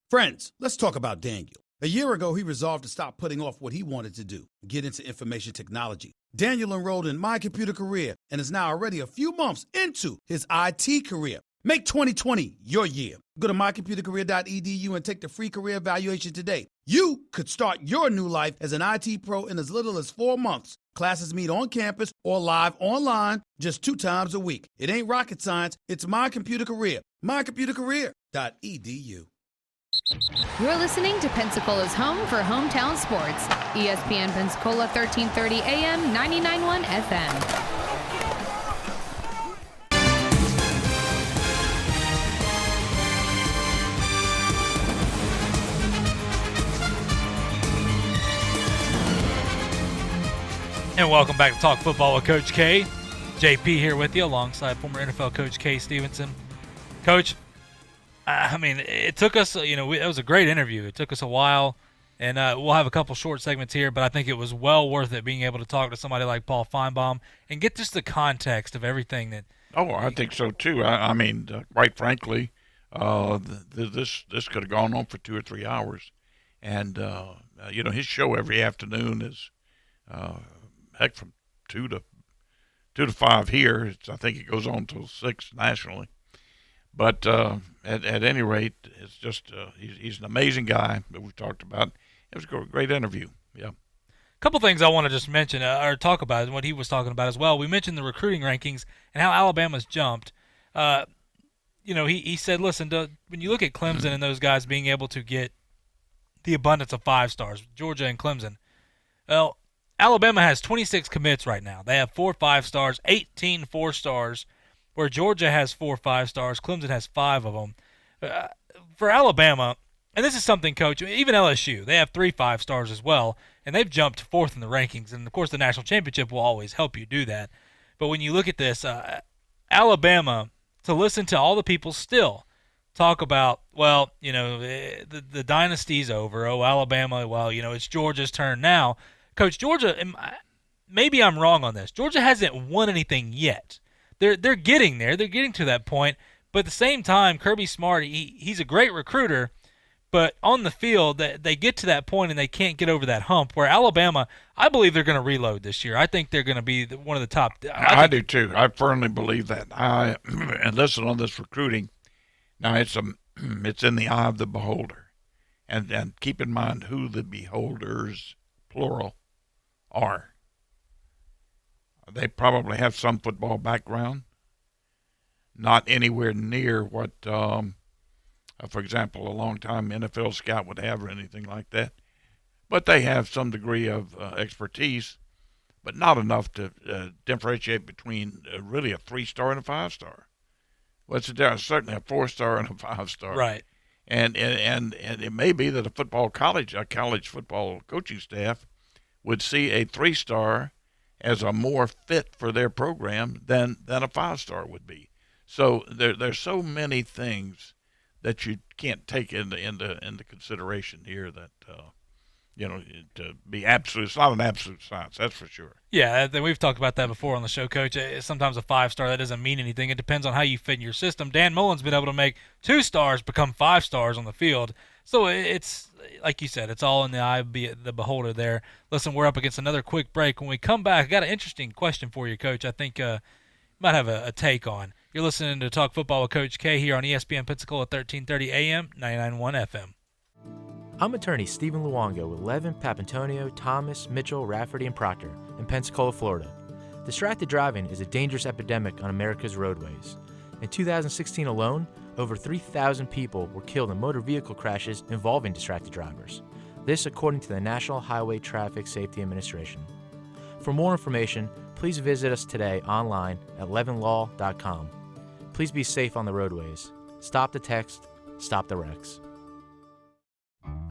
Friends, let's talk about Daniel. A year ago, he resolved to stop putting off what he wanted to do, get into information technology. Daniel enrolled in My Computer Career and is now already a few months into his IT career. Make 2020 your year. Go to mycomputercareer.edu and take the free career evaluation today. You could start your new life as an IT pro in as little as 4 months. Classes meet on campus or live online just 2 times a week. It ain't rocket science. It's My Computer Career. mycomputercareer.edu. You're listening to Pensacola's home for hometown sports. ESPN Pensacola 1330 AM, 99.1 FM. And welcome back to Talk Football with Coach K. JP here with you alongside former NFL coach Kay Stevenson. Coach, I mean, it took us, it was a great interview. It took us a while, and we'll have a couple short segments here, but I think it was well worth it being able to talk to somebody like Paul Feinbaum and get just the context of everything that. Oh, I think so too. I mean, quite frankly, this could have gone on for 2 or 3 hours, and his show every afternoon is, heck, from 2 to 5 here. I think it goes on till 6 nationally. But at any rate, it's just he's an amazing guy that we've talked about. It was a great interview. Yeah. A couple things I want to just mention or talk about and what he was talking about as well. We mentioned the recruiting rankings and how Alabama's jumped. He said, listen, when you look at Clemson and those guys being able to get the abundance of 5 stars, Georgia and Clemson, well, Alabama has 26 commits right now. They have 4 5-stars, 18 4-stars, where Georgia has 4 5-stars. Clemson has 5 of them. For Alabama, and this is something, Coach, even LSU, they have 3 5-stars as well, and they've jumped 4th in the rankings. And, of course, the national championship will always help you do that. But when you look at this, Alabama, to listen to all the people still talk about, well, the dynasty's over. Oh, Alabama, well, it's Georgia's turn now. Coach, Georgia, maybe I'm wrong on this. Georgia hasn't won anything yet. They're getting there. They're getting to that point. But at the same time, Kirby Smart, he's a great recruiter, but on the field, they get to that point and they can't get over that hump. Where Alabama, I believe they're going to reload this year. I think they're going to be one of the top. I do too. I firmly believe that. And listen on this recruiting. Now it's in the eye of the beholder, and keep in mind who the beholders, plural, are. They probably have some football background, not anywhere near what, for example, a long-time NFL scout would have or anything like that. But they have some degree of expertise, but not enough to differentiate between really a 3-star and a 5-star. Well, certainly a 4-star and a 5-star. Right. And it may be that a college football coaching staff would see a 3-star as a more fit for their program than a 5-star would be. So there's so many things that you can't take into consideration here that to be absolute. It's not an absolute science, that's for sure. Yeah, we've talked about that before on the show, Coach. Sometimes a 5-star, that doesn't mean anything. It depends on how you fit in your system. Dan Mullen's been able to make 2 stars become 5 stars on the field. So it's, like you said, it's all in the eye of the beholder there. Listen, we're up against another quick break. When we come back, I got an interesting question for you, Coach. I think you might have a take on. You're listening to Talk Football with Coach K here on ESPN Pensacola 1330 AM, 99.1 FM. I'm attorney Stephen Luongo with Levin, Papantonio, Thomas, Mitchell, Rafferty, and Proctor in Pensacola, Florida. Distracted driving is a dangerous epidemic on America's roadways. In 2016 alone, over 3,000 people were killed in motor vehicle crashes involving distracted drivers. This according to the National Highway Traffic Safety Administration. For more information, please visit us today online at levinlaw.com. Please be safe on the roadways. Stop the text, stop the wrecks.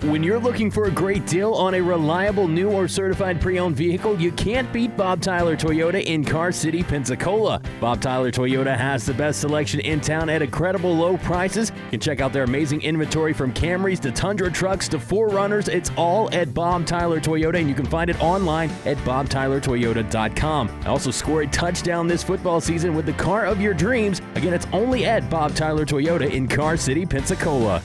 When you're looking for a great deal on a reliable new or certified pre-owned vehicle, you can't beat Bob Tyler Toyota in Car City, Pensacola. Bob Tyler Toyota has the best selection in town at incredible low prices. You can check out their amazing inventory from Camrys to Tundra trucks to 4Runners. It's all at Bob Tyler Toyota, and you can find it online at bobtylertoyota.com. Also score a touchdown this football season with the car of your dreams. Again, it's only at Bob Tyler Toyota in Car City, Pensacola.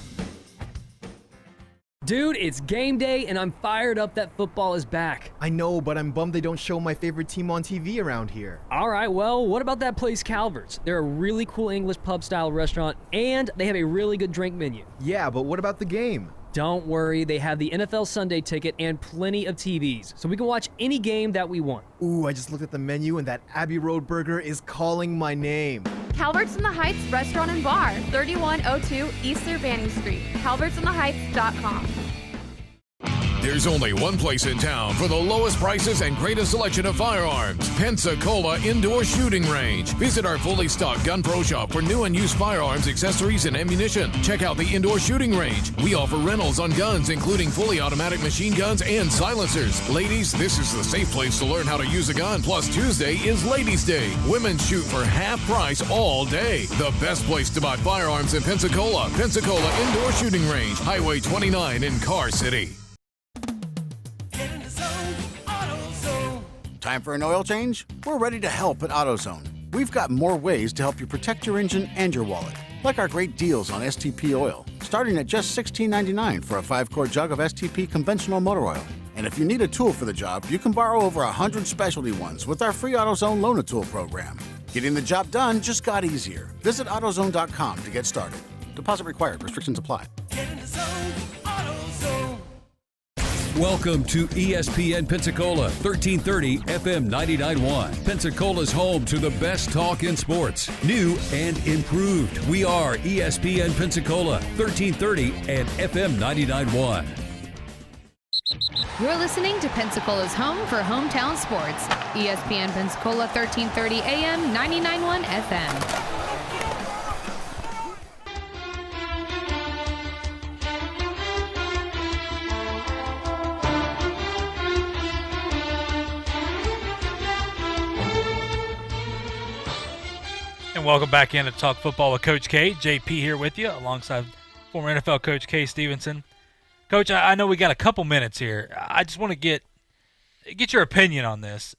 Dude, it's game day, and I'm fired up that football is back. I know, but I'm bummed they don't show my favorite team on TV around here. All right, well, what about that place Calvert's? They're a really cool English pub-style restaurant, and they have a really good drink menu. Yeah, but what about the game? Don't worry, they have the NFL Sunday ticket and plenty of TVs, so we can watch any game that we want. Ooh, I just looked at the menu, and that Abbey Road burger is calling my name. Calvert's in the Heights Restaurant and Bar, 3102 East Urbana Street, calvertsintheheights.com. There's only one place in town for the lowest prices and greatest selection of firearms. Pensacola Indoor Shooting Range. Visit our fully stocked Gun Pro shop for new and used firearms, accessories, and ammunition. Check out the Indoor Shooting Range. We offer rentals on guns, including fully automatic machine guns and silencers. Ladies, this is the safe place to learn how to use a gun. Plus, Tuesday is Ladies' Day. Women shoot for half price all day. The best place to buy firearms in Pensacola. Pensacola Indoor Shooting Range, Highway 29 in Car City. Time for an oil change? We're ready to help at AutoZone. We've got more ways to help you protect your engine and your wallet, like our great deals on STP oil, starting at just $16.99 for a 5-quart jug of STP conventional motor oil. And if you need a tool for the job, you can borrow over 100 specialty ones with our free AutoZone Loan-A-Tool program. Getting the job done just got easier. Visit AutoZone.com to get started. Deposit required. Restrictions apply. Welcome to ESPN Pensacola, 1330 FM 99.1. Pensacola's home to the best talk in sports, new and improved. We are ESPN Pensacola, 1330 and FM 99.1. You're listening to Pensacola's home for hometown sports. ESPN Pensacola 1330 AM, 99.1 FM. And welcome back in to Talk Football with Coach K. JP here with you, alongside former NFL coach Kay Stevenson. Coach, I know we got a couple minutes here. I just want to get your opinion on this.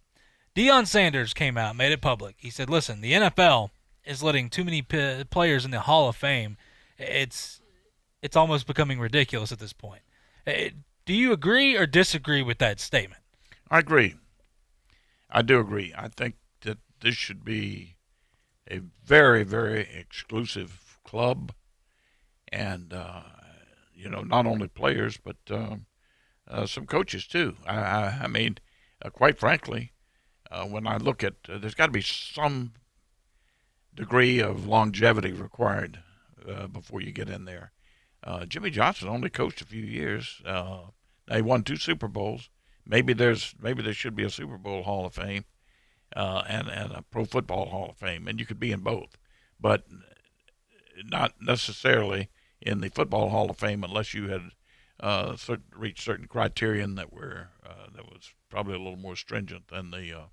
Deion Sanders came out, made it public. He said, listen, the NFL is letting too many players in the Hall of Fame. It's almost becoming ridiculous at this point. Do you agree or disagree with that statement? I agree. I do agree. I think that this should be a very, very exclusive club, and not only players but some coaches too. I mean, quite frankly, when I look at, there's got to be some degree of longevity required before you get in there. Jimmy Johnson only coached a few years. He won 2 Super Bowls. Maybe there should be a Super Bowl Hall of Fame. And a Pro Football Hall of Fame, and you could be in both, but not necessarily in the Football Hall of Fame unless you had reached certain criterion that was probably a little more stringent than the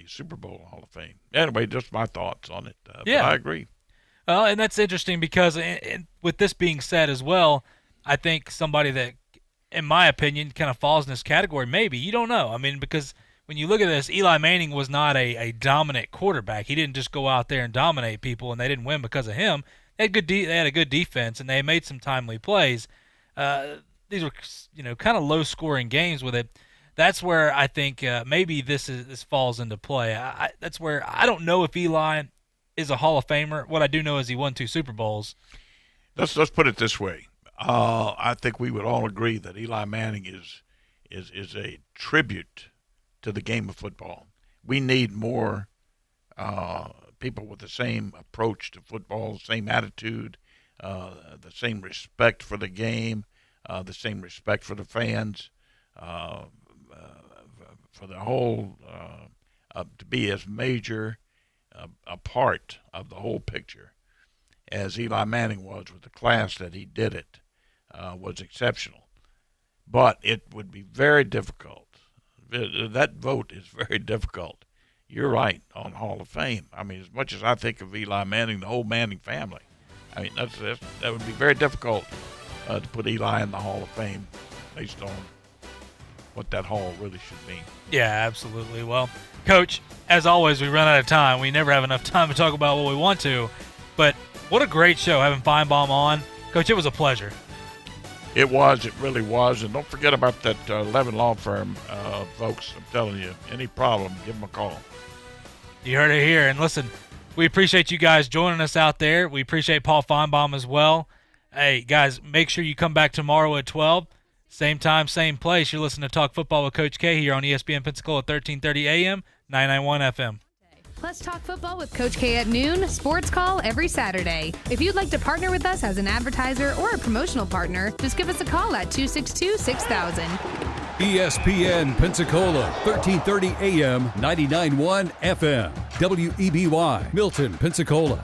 Super Bowl Hall of Fame. Anyway, just my thoughts on it. Yeah, but I agree. And that's interesting because, with this being said as well, I think somebody that, in my opinion, kind of falls in this category. Maybe, you don't know. I mean, because when you look at this, Eli Manning was not a dominant quarterback. He didn't just go out there and dominate people, and they didn't win because of him. They had a good defense, and they made some timely plays. These were, kind of low-scoring games with it. That's where I think maybe this falls into play. That's where I don't know if Eli is a Hall of Famer. What I do know is he won 2 Super Bowls. Let's put it this way. I think we would all agree that Eli Manning is a tribute to the game of football. We need more people with the same approach to football, the same attitude, the same respect for the game, the same respect for the fans, for the whole, to be as major a part of the whole picture as Eli Manning was with the class that he did it, was exceptional. But it would be very difficult. That vote is very difficult. You're right on Hall of Fame. I mean, as much as I think of Eli Manning, the whole Manning family, I mean, that would be very difficult to put Eli in the Hall of Fame based on what that hall really should mean. Yeah, absolutely. Well, Coach, as always, we run out of time. We never have enough time to talk about what we want to, but what a great show having Feinbaum on. Coach, it was a pleasure. It really was. And don't forget about that Levin Law Firm, folks. I'm telling you, any problem, give them a call. You heard it here. And listen, we appreciate you guys joining us out there. We appreciate Paul Feinbaum as well. Hey, guys, make sure you come back tomorrow at 12. Same time, same place. You're listening to Talk Football with Coach K here on ESPN Pensacola 1330 AM, 991 FM. Plus, talk football with Coach K at noon, sports call every Saturday. If you'd like to partner with us as an advertiser or a promotional partner, just give us a call at 262-6000. ESPN Pensacola, 1330 AM, 99.1 FM. WEBY, Milton, Pensacola.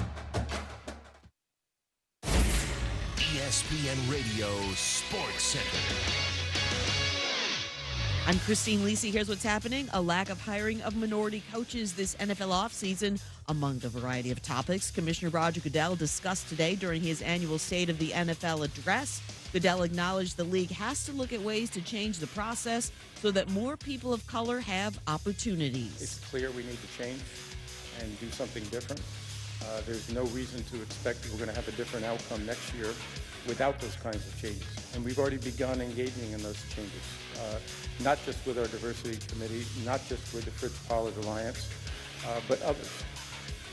ESPN Radio Sports Center. I'm Christine Lisi. Here's what's happening. A lack of hiring of minority coaches this NFL offseason. Among the variety of topics, Commissioner Roger Goodell discussed today during his annual State of the NFL address. Goodell acknowledged the league has to look at ways to change the process so that more people of color have opportunities. It's clear we need to change and do something different. There's no reason to expect that we're going to have a different outcome next year without those kinds of changes. And we've already begun engaging in those changes, not just with our diversity committee, not just with the Fritz Pollard Alliance, but others.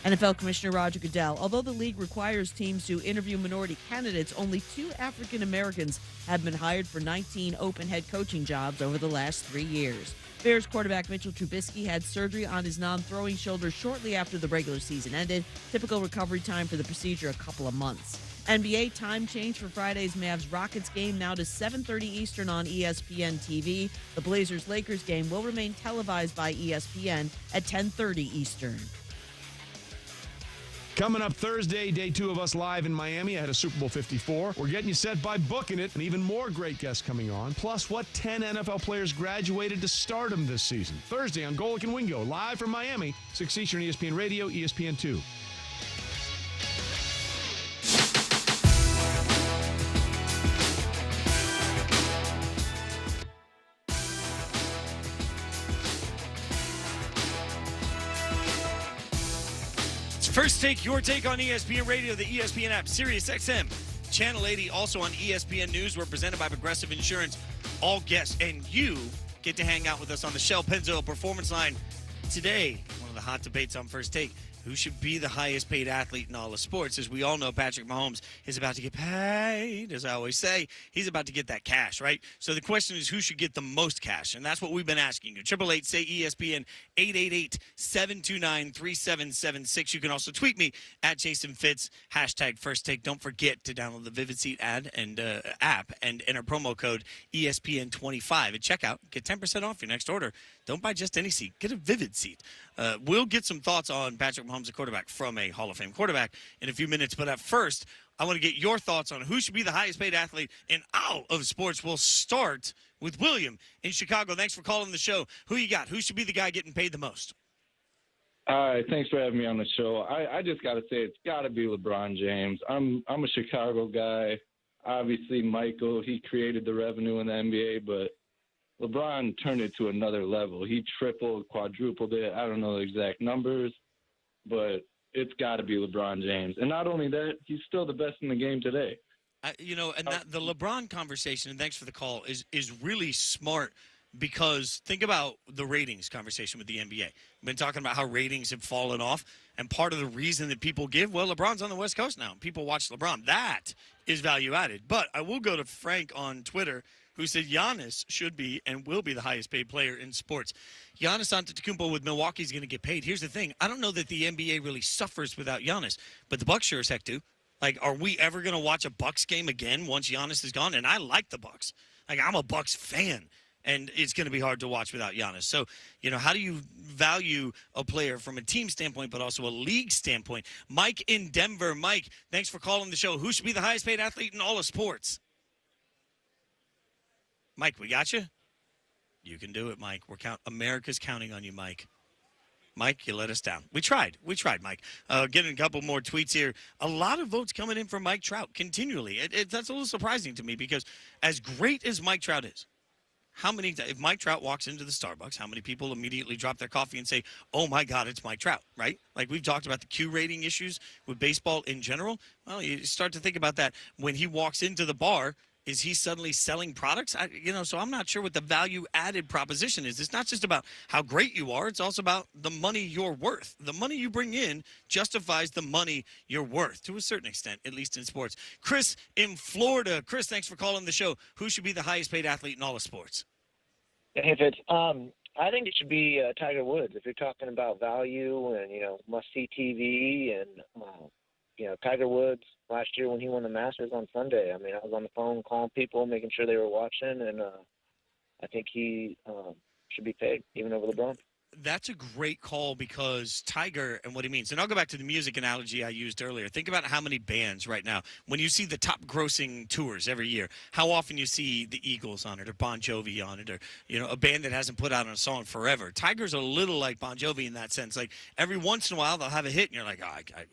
NFL Commissioner Roger Goodell, although the league requires teams to interview minority candidates, only 2 African Americans have been hired for 19 open head coaching jobs over the last 3 years. Bears quarterback Mitchell Trubisky had surgery on his non-throwing shoulder shortly after the regular season ended. Typical recovery time for the procedure, a couple of months. NBA time change for Friday's Mavs-Rockets game now to 7:30 Eastern on ESPN TV. The Blazers-Lakers game will remain televised by ESPN at 10:30 Eastern. Coming up Thursday, day 2 of us live in Miami ahead of Super Bowl 54. We're getting you set by booking it, and even more great guests coming on. Plus, what 10 NFL players graduated to stardom this season. Thursday on Golic and Wingo, live from Miami, 6 Eastern, ESPN Radio, ESPN2. First Take, your take on ESPN Radio, the ESPN app, Sirius XM, Channel 80, also on ESPN News. We're presented by Progressive Insurance. All guests and you get to hang out with us on the Shell Pennzoil Performance Line. Today, one of the hot debates on First Take, who should be the highest paid athlete in all of sports? As we all know, Patrick Mahomes is about to get paid. As I always say, he's about to get that cash, right? So the question is, who should get the most cash? And that's what we've been asking you. 888-SAY-ESPN, 888-729-3776. You can also tweet me at Jason Fitz, hashtag First Take. Don't forget to download the Vivid Seat app and enter promo code ESPN25 at checkout. Get 10% off your next order. Don't buy just any seat. Get a Vivid Seat. We'll get some thoughts on Patrick Mahomes, a quarterback from a Hall of Fame quarterback, in a few minutes. But at first, I want to get your thoughts on who should be the highest paid athlete in all of sports. We'll start with William in Chicago. Thanks for calling the show. Who you got? Who should be the guy getting paid the most? All right, thanks for having me on the show. I just got to say it's got to be LeBron James. I'm a Chicago guy. Obviously, Michael, he created the revenue in the NBA, but LeBron turned it to another level. He tripled, quadrupled it. I don't know the exact numbers, but it's got to be LeBron James. And not only that, he's still the best in the game today. The LeBron conversation, and thanks for the call, is really smart because think about the ratings conversation with the NBA. We've been talking about how ratings have fallen off, and part of the reason that people give, well, LeBron's on the West Coast now. People watch LeBron. That is value added. But I will go to Frank on Twitter, who said Giannis should be and will be the highest paid player in sports. Giannis Antetokounmpo with Milwaukee is going to get paid. Here's the thing. I don't know that the NBA really suffers without Giannis, but the Bucks sure as heck do. Like, are we ever going to watch a Bucks game again once Giannis is gone? And I like the Bucks. Like, I'm a Bucks fan, and it's going to be hard to watch without Giannis. So, how do you value a player from a team standpoint but also a league standpoint? Mike in Denver. Mike, thanks for calling the show. Who should be the highest paid athlete in all of sports? Mike, we got you? You can do it, Mike. America's counting on you, Mike. Mike, you let us down. We tried, Mike. Getting a couple more tweets here. A lot of votes coming in for Mike Trout continually. That's a little surprising to me because as great as Mike Trout is, if Mike Trout walks into the Starbucks, how many people immediately drop their coffee and say, oh, my God, it's Mike Trout, right? Like we've talked about the Q rating issues with baseball in general. Well, you start to think about that when he walks into the bar. Is he suddenly selling products? So I'm not sure what the value-added proposition is. It's not just about how great you are. It's also about the money you're worth. The money you bring in justifies the money you're worth to a certain extent, at least in sports. Chris in Florida. Chris, thanks for calling the show. Who should be the highest-paid athlete in all of sports? Hey, Fitz. I think it should be Tiger Woods. If you're talking about value and, must-see TV and, Tiger Woods last year when he won the Masters on Sunday, I was on the phone calling people, making sure they were watching, and I think he should be paid, even over LeBron. That's a great call because Tiger and what he means. And I'll go back to the music analogy I used earlier. Think about how many bands right now, when you see the top grossing tours every year, how often you see the Eagles on it or Bon Jovi on it or, a band that hasn't put out a song forever. Tiger's a little like Bon Jovi in that sense. Like every once in a while they'll have a hit and you're like,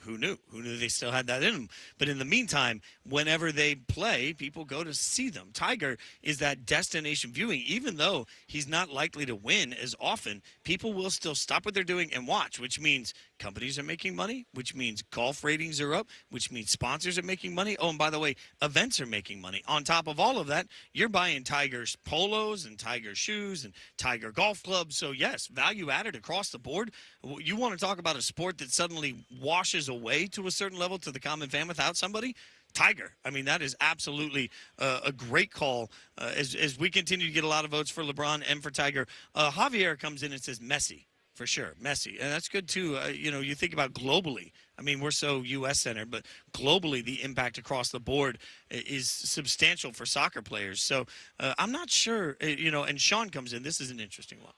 who knew? Who knew they still had that in them? But in the meantime, whenever they play, people go to see them. Tiger is that destination viewing. Even though he's not likely to win as often, people will still stop what they're doing and watch, which means companies are making money, which means golf ratings are up, which means sponsors are making money. Oh, and by the way, events are making money. On top of all of that, you're buying Tiger's polos and Tiger shoes and Tiger golf clubs. So, yes, value added across the board. You want to talk about a sport that suddenly washes away to a certain level to the common fan without somebody? Tiger. That is absolutely a great call as we continue to get a lot of votes for LeBron and for Tiger. Javier comes in and says Messi, for sure. Messi. And that's good, too. You think about globally. We're so U.S.-centered, but globally the impact across the board is substantial for soccer players. So I'm not sure, and Sean comes in. This is an interesting one.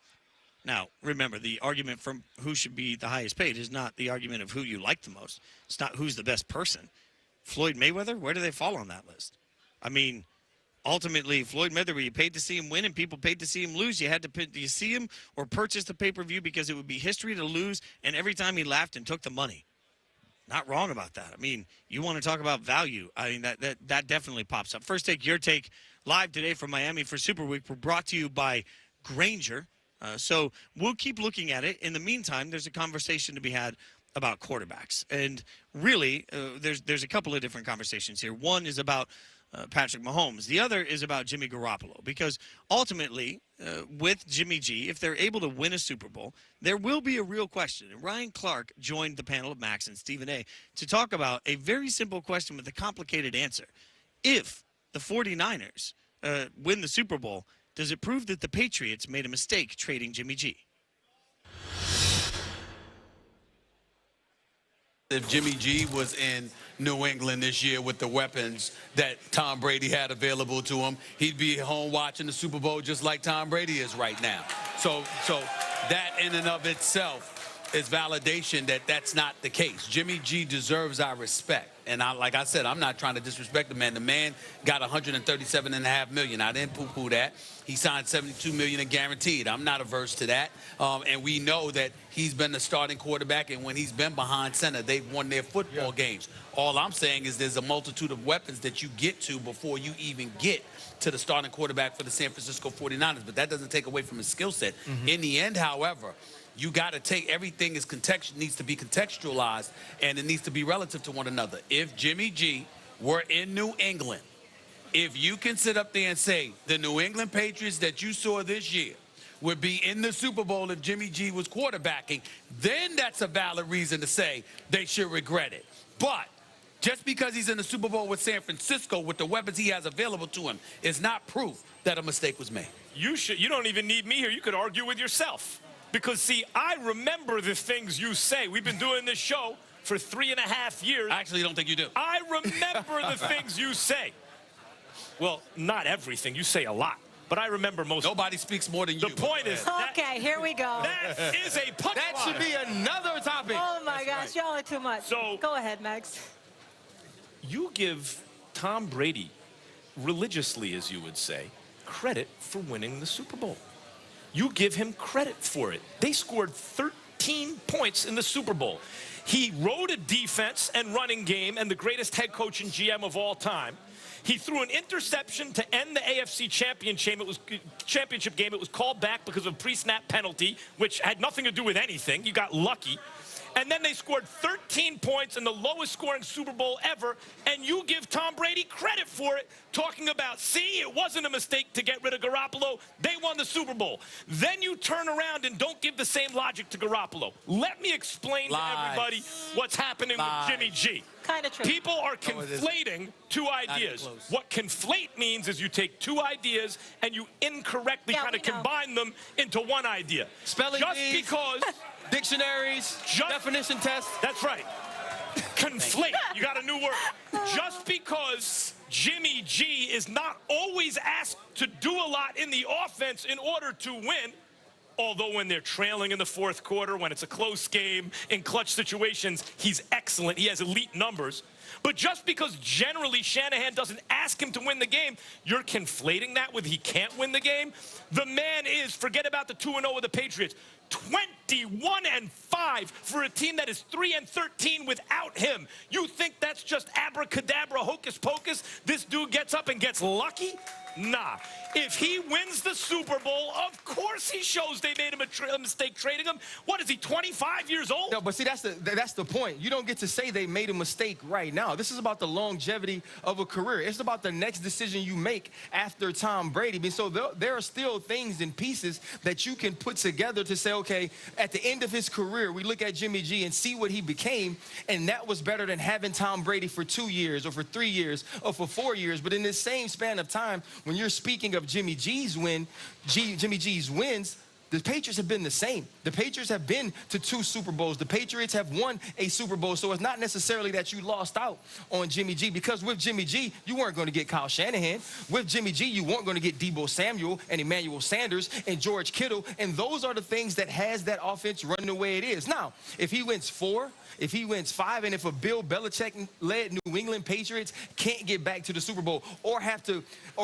Now, remember, the argument from who should be the highest paid is not the argument of who you like the most. It's not who's the best person. Floyd Mayweather, where do they fall on that list? Ultimately, Floyd Mayweather, you paid to see him win and people paid to see him lose. You had to see him or purchase the pay-per-view because it would be history to lose, and every time he laughed and took the money. Not wrong about that. You want to talk about value. That definitely pops up. First Take, Your Take, live today from Miami for Super Week. We're brought to you by Granger. So we'll keep looking at it. In the meantime, there's a conversation to be had about quarterbacks. And really, there's a couple of different conversations here. One is about Patrick Mahomes. The other is about Jimmy Garoppolo. Because ultimately, with Jimmy G, if they're able to win a Super Bowl, there will be a real question. And Ryan Clark joined the panel of Max and Stephen A. to talk about a very simple question with a complicated answer. If the 49ers win the Super Bowl, does it prove that the Patriots made a mistake trading Jimmy G? If Jimmy G was in New England this year with the weapons that Tom Brady had available to him, he'd be home watching the Super Bowl just like Tom Brady is right now. So that in and of itself is validation that that's not the case. Jimmy G deserves our respect. And like I said, I'm not trying to disrespect the man. The man got $137.5 million. I didn't poo-poo that. He signed $72 million in guaranteed. I'm not averse to that. And we know that he's been the starting quarterback, and when he's been behind center, they've won their football games. All I'm saying is there's a multitude of weapons that you get to before you even get to the starting quarterback for the San Francisco 49ers. But that doesn't take away from his skill set. In the end, however, you got to take everything needs to be contextualized, and it needs to be relative to one another. If Jimmy G were in New England, if you can sit up there and say the New England Patriots that you saw this year would be in the Super Bowl if Jimmy G was quarterbacking, then that's a valid reason to say they should regret it. But just because he's in the Super Bowl with San Francisco with the weapons he has available to him is not proof that a mistake was made. You don't even need me here. You could argue with yourself. Because, see, I remember the things you say. We've been doing this show for 3.5 years. I actually don't think you do. I remember the things you say. Well, not everything. You say a lot. But I remember most. Nobody speaks more than you. The point is. Okay, here we go. That is a punchline. That should be another topic. Oh, my gosh. Y'all are too much. So, go ahead, Max. You give Tom Brady, religiously, as you would say, credit for winning the Super Bowl. You give him credit for it. They scored 13 points in the Super Bowl. He rode a defense and running game and the greatest head coach and GM of all time. He threw an interception to end the AFC championship game. It was called back because of a pre-snap penalty, which had nothing to do with anything. You got lucky. And then they scored 13 points in the lowest scoring Super Bowl ever, and you give Tom Brady credit for it, talking about, see, it wasn't a mistake to get rid of Garoppolo. They won the Super Bowl. Then you turn around and don't give the same logic to Garoppolo. Let me explain to everybody what's happening with Jimmy G. Kind of true. People are conflating two ideas. What conflate means is you take two ideas and you incorrectly kind of combine them into one idea. Spelling bees, because dictionaries, definition tests. That's right. Conflate. You got a new word. Just because Jimmy G is not always asked to do a lot in the offense in order to win, although when they're trailing in the fourth quarter, when it's a close game, in clutch situations, he's excellent. He has elite numbers. But just because generally Shanahan doesn't ask him to win the game, you're conflating that with he can't win the game? The man is, forget about the 2-0 with the Patriots, 21-5 for a team that is 3-13 without him. You think that's just abracadabra, hocus pocus? This dude gets up and gets lucky? Nah. If he wins the Super Bowl, of course he shows they made him a mistake trading him. What is he, 25 years old? No, but see, that's the point. You don't get to say they made a mistake right now. This is about the longevity of a career. It's about the next decision you make after Tom Brady. I mean, so there are still things and pieces that you can put together to say, okay, at the end of his career, we look at Jimmy G and see what he became, and that was better than having Tom Brady for 2 years or for 3 years or for 4 years. But in this same span of time, when you're speaking of Jimmy G's wins, the Patriots have been the same. The Patriots have been to 2 Super Bowls. The Patriots have won a Super Bowl. So it's not necessarily that you lost out on Jimmy G, because with Jimmy G, you weren't going to get Kyle Shanahan. With Jimmy G, you weren't going to get Deebo Samuel and Emmanuel Sanders and George Kittle. And those are the things that has that offense running the way it is. Now, if he wins 4, if he wins 5, and if a Bill Belichick-led New England Patriots can't get back to the Super Bowl or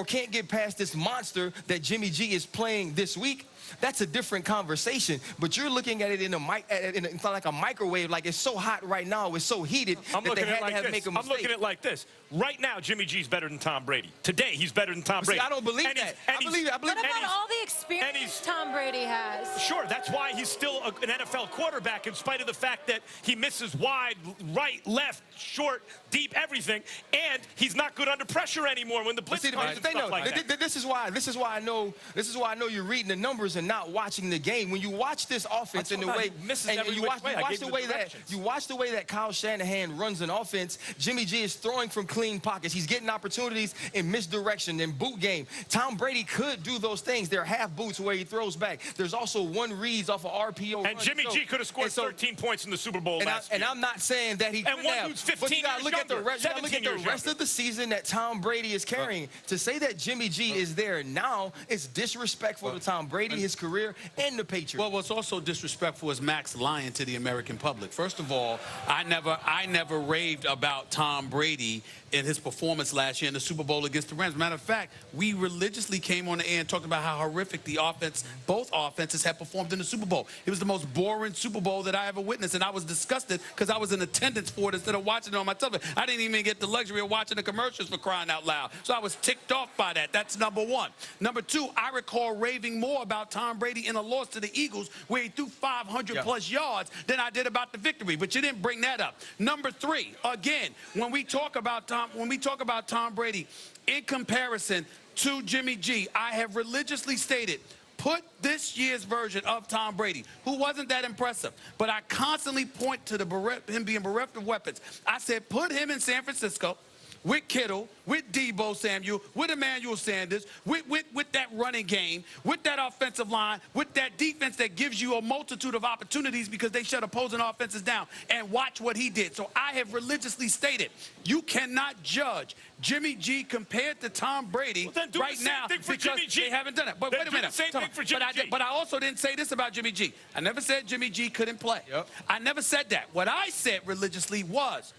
can't get past this monster that Jimmy G is playing this week, that's a different conversation. But you're looking at it in like a microwave, like it's so hot right now, it's so heated that they had to make a mistake. I'm looking at it like this. Right now, Jimmy G's better than Tom Brady. Today, he's better than Tom Brady. See, I don't believe that. I believe what about all the experience Tom Brady has? Sure, that's why he's still an NFL quarterback, in spite of the fact that he misses wide, right, left, short, deep, everything, and he's not good under pressure anymore when the blitz comes and stuff like that. This is why I know you're reading the numbers and not watching the game. When you watch this offense and the way you watch the way that Kyle Shanahan runs an offense, Jimmy G is throwing from clean pockets. He's getting opportunities in misdirection and boot game. Tom Brady could do those things. There are half boots where he throws back. There's also one reads off of RPO. And Jimmy G could have scored 13 points in the Super Bowl last year. And I'm not saying that he couldn't have. And one dude's 15 but you gotta look at the rest of the season that Tom Brady is carrying. To say that Jimmy G is there now is disrespectful to Tom Brady, his career, and the Patriots. Well, what's also disrespectful is Max lying to the American public. First of all, I never raved about Tom Brady in his performance last year in the Super Bowl against the Rams. Matter of fact, we religiously came on the air and talked about how horrific both offenses had performed in the Super Bowl. It was the most boring Super Bowl that I ever witnessed, and I was disgusted because I was in attendance for it instead of watching it on my television. I didn't even get the luxury of watching the commercials, for crying out loud. So I was ticked off by that. That's number one. Number two, I recall raving more about Tom Brady in a loss to the Eagles where he threw 500-plus yards than I did about the victory, but you didn't bring that up. Number three, again, when we talk about Tom Brady in comparison to Jimmy G, I have religiously stated, put this year's version of Tom Brady, who wasn't that impressive, but I constantly point to him being bereft of weapons. I said, put him in San Francisco with Kittle, with Deebo Samuel, with Emmanuel Sanders, with that running game, with that offensive line, with that defense that gives you a multitude of opportunities because they shut opposing offenses down, and watch what he did. So I have religiously stated, you cannot judge Jimmy G compared to Tom Brady right now because they haven't done it. But wait a minute. But I also didn't say this about Jimmy G. I never said Jimmy G couldn't play. Yep. I never said that. What I said religiously was,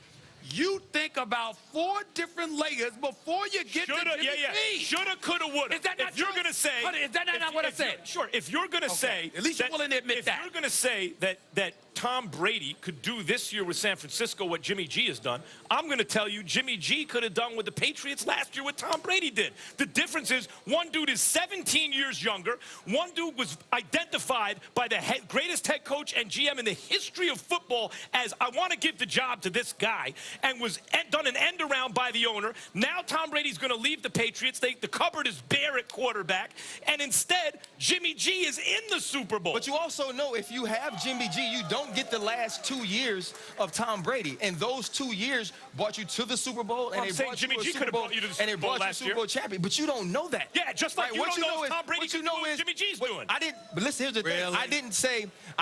you think about 4 different layers before you get to Jimmy G. Shoulda, coulda, woulda. Is that not true? You're going to say... Is that not what I said? Sure. If you're going to say... At least you're willing to admit that. If you're going to say that Tom Brady could do this year with San Francisco what Jimmy G has done, I'm going to tell you Jimmy G could have done what the Patriots last year what Tom Brady did. The difference is one dude is 17 years younger. One dude was identified by the greatest head coach and GM in the history of football as, I want to give the job to this guy, and was done an end around by the owner. Now Tom Brady's going to leave the Patriots. The cupboard is bare at quarterback, and instead Jimmy G is in the Super Bowl. But you also know if you have Jimmy G, you don't didn't get the last 2 years of Tom Brady, and those 2 years brought you to the Super Bowl, and I'm they saying brought Jimmy you a G Super could have Bowl, brought you to the and Super they Bowl brought you last Super year. Bowl champion. But you don't know that. Yeah, just like you what don't know is, if Tom Brady what you can know do what is Jimmy G's doing. But listen, here's the thing. I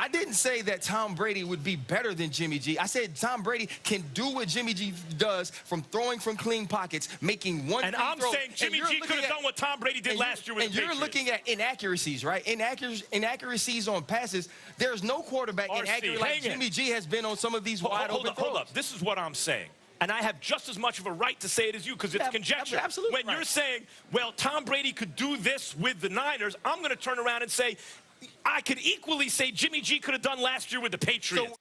didn't say that Tom Brady would be better than Jimmy G. I said Tom Brady can do what Jimmy G does from throwing from clean pockets, making one And free I'm throw. saying Jimmy G could have done what Tom Brady did last year with the Patriots. And you're looking at inaccuracies, right? Inaccuracies on passes. There's no quarterback inaccurate like Jimmy G has been on some of these wide open throws. Hold up. This is what I'm saying. And I have just as much of a right to say it as you because it's conjecture. Absolutely. When you're saying, well, Tom Brady could do this with the Niners, I'm going to turn around and say, I could equally say Jimmy G could have done last year with the Patriots.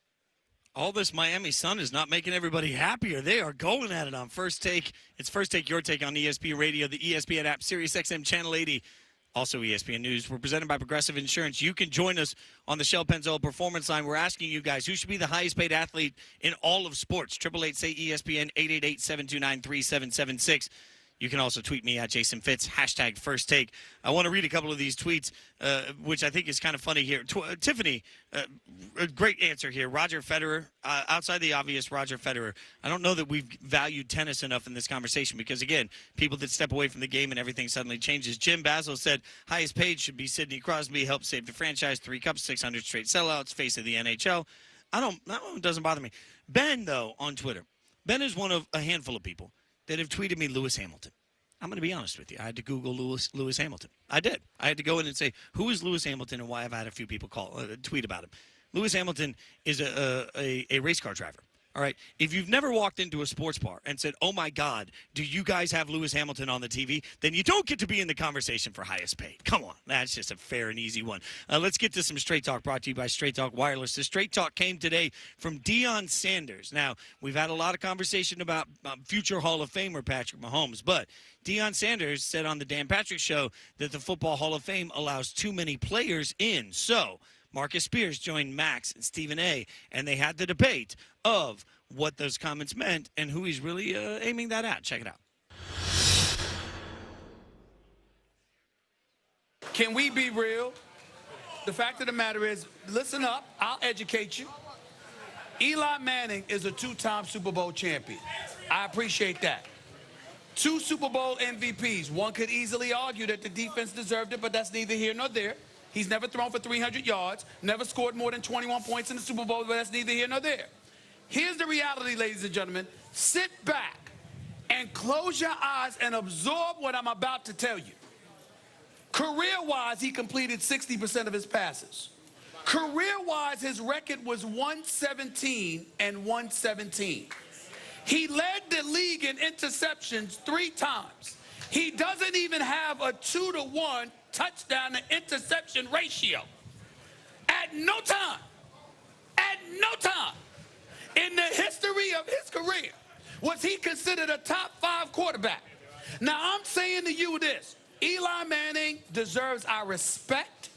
All this Miami sun is not making everybody happier. They are going at it on First Take. It's First Take, Your Take on ESPN Radio, the ESPN app, Sirius XM Channel 80. Also ESPN News. We're presented by Progressive Insurance. You can join us on the Shell Pennzoil Performance Line. We're asking you guys, who should be the highest paid athlete in all of sports? 888-SAY-ESPN, 888-729-3776. You can also tweet me at Jason Fitz, hashtag First Take. I want to read a couple of these tweets, which I think is kind of funny here. Tiffany, a great answer here. Roger Federer, outside the obvious, Roger Federer. I don't know that we've valued tennis enough in this conversation because, again, people that step away from the game and everything suddenly changes. Jim Basil said highest paid should be Sidney Crosby, helped save the franchise, 3 cups, 600 straight sellouts, face of the NHL. That one doesn't bother me. Ben, though, on Twitter. Ben is one of a handful of people that have tweeted me Lewis Hamilton. I'm going to be honest with you. I had to Google Lewis Hamilton. I did. I had to go in and say, who is Lewis Hamilton and why have I had a few people tweet about him? Lewis Hamilton is a race car driver. All right. If you've never walked into a sports bar and said, oh, my God, do you guys have Lewis Hamilton on the TV? Then you don't get to be in the conversation for highest paid. Come on. That's just a fair and easy one. Let's get to some Straight Talk brought to you by Straight Talk Wireless. The Straight Talk came today from Deion Sanders. Now, we've had a lot of conversation about future Hall of Famer Patrick Mahomes, but Deion Sanders said on the Dan Patrick Show that the Football Hall of Fame allows too many players in. So Marcus Spears joined Max and Stephen A., and they had the debate of what those comments meant and who he's really aiming that at. Check it out. Can we be real? The fact of the matter is, listen up, I'll educate you. Eli Manning is a 2-time Super Bowl champion. I appreciate that. 2 Super Bowl MVPs. One could easily argue that the defense deserved it, but that's neither here nor there. He's never thrown for 300 yards, never scored more than 21 points in the Super Bowl, but that's neither here nor there. Here's the reality, ladies and gentlemen. Sit back and close your eyes and absorb what I'm about to tell you. Career-wise, he completed 60% of his passes. Career-wise, his record was 117 and 117. He led the league in interceptions 3 times. He doesn't even have a 2-to-1 touchdown to interception ratio. At no time in the history of his career was he considered a top 5 quarterback. Now I'm saying to you this, Eli Manning deserves our respect.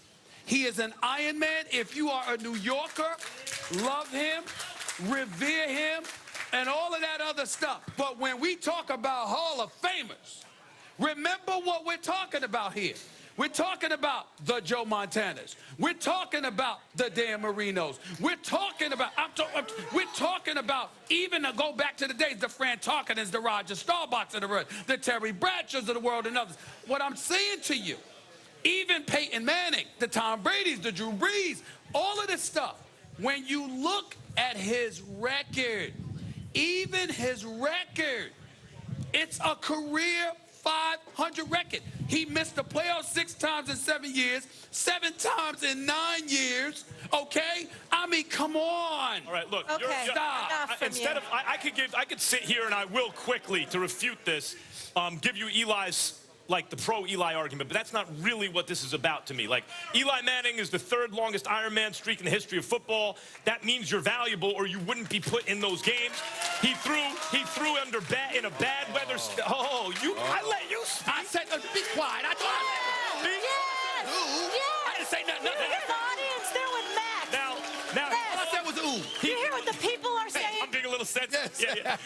He is an Iron Man. If you are a New Yorker, love him, revere him, and all of that other stuff. But when we talk about Hall of Famers, remember what we're talking about here. We're talking about the Joe Montanas. We're talking about the Dan Marinos. We're talking about, we're talking about, even to go back to the days, the Fran Tarkenins, the Roger Staubachs of the world, the Terry Bradshaws of the world, and others. What I'm saying to you, even Peyton Manning, the Tom Brady's, the Drew Brees, all of this stuff, when you look at his record, even his record, it's a career 500 record. He missed the playoffs 6 times in 7 years, 7 times in 9 years. Okay, I mean, come on. All right, look. Okay, Stop. Instead of, I could sit here and I will quickly to refute this, give you Eli's, like the pro Eli argument, but that's not really what this is about to me. Like, Eli Manning is the 3rd longest Ironman streak in the history of football. That means you're valuable or you wouldn't be put in those games. He threw in a bad weather. I let you speak. I said, be quiet. I thought I didn't say nothing. You hear the audience there with Max. Now, all I said was ooh. You hear what the people are saying? I'm being a little all I said. Yes. Yeah.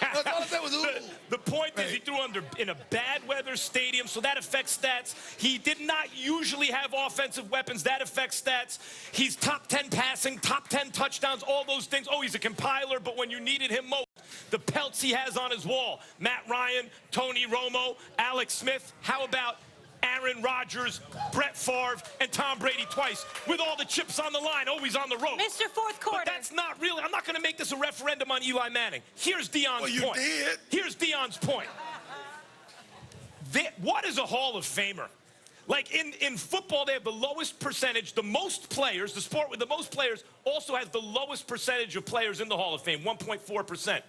That's all I said was ooh. The point is he threw in a bad weather stadium, so that affects stats. He did not usually have offensive weapons. That affects stats. He's top 10 passing, top 10 touchdowns, all those things. Oh, he's a compiler, but when you needed him most, the pelts he has on his wall. Matt Ryan, Tony Romo, Alex Smith. How about Aaron Rodgers, Brett Favre, and Tom Brady twice with all the chips on the line, always on the road. Mr. Fourth Quarter. But that's not really, I'm not going to make this a referendum on Eli Manning. Here's Deion's Well, you point. did. Here's Deion's point. What is a Hall of Famer? Like in football, they have the lowest percentage, the most players, the sport with the most players also has the lowest percentage of players in the Hall of Fame, 1.4%.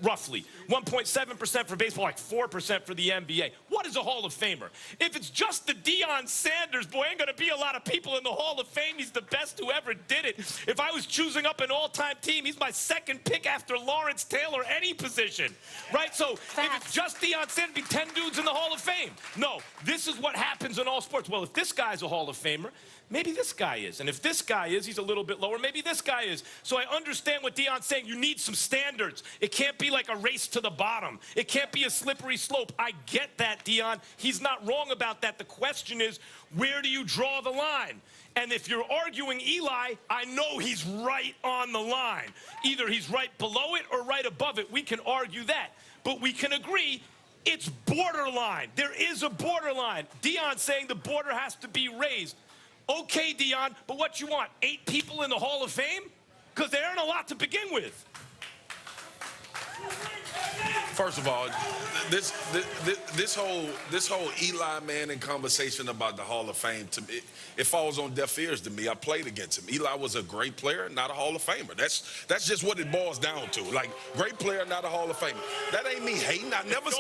Roughly 1.7% for baseball, like 4% for the NBA. What is a Hall of Famer? If it's just the Deion Sanders, boy, ain't gonna be a lot of people in the Hall of Fame. He's the best who ever did it. If I was choosing up an all-time team, he's my second pick after Lawrence Taylor, any position, right? So if it's just Deion Sanders, it'd be 10 dudes in the Hall of Fame. No, this is what happens in all sports. Well, if this guy's a Hall of Famer, maybe this guy is. And if this guy is, he's a little bit lower. Maybe this guy is. So I understand what Deion's saying. You need some standards. It can't be like a race to the bottom. It can't be a slippery slope. I get that, Deion. He's not wrong about that. The question is, where do you draw the line? And if you're arguing Eli, I know he's right on the line. Either he's right below it or right above it. We can argue that. But we can agree it's borderline. There is a borderline. Deion's saying the border has to be raised. Okay, Deion, but what you want, 8 people in the Hall of Fame? Because there aren't a lot to begin with. First of all, this whole Eli Manning conversation about the Hall of Fame, to me, it falls on deaf ears to me. I played against him. Eli was a great player, not a Hall of Famer. That's just what it boils down to. Like, great player, not a Hall of Famer. That ain't me hating. I never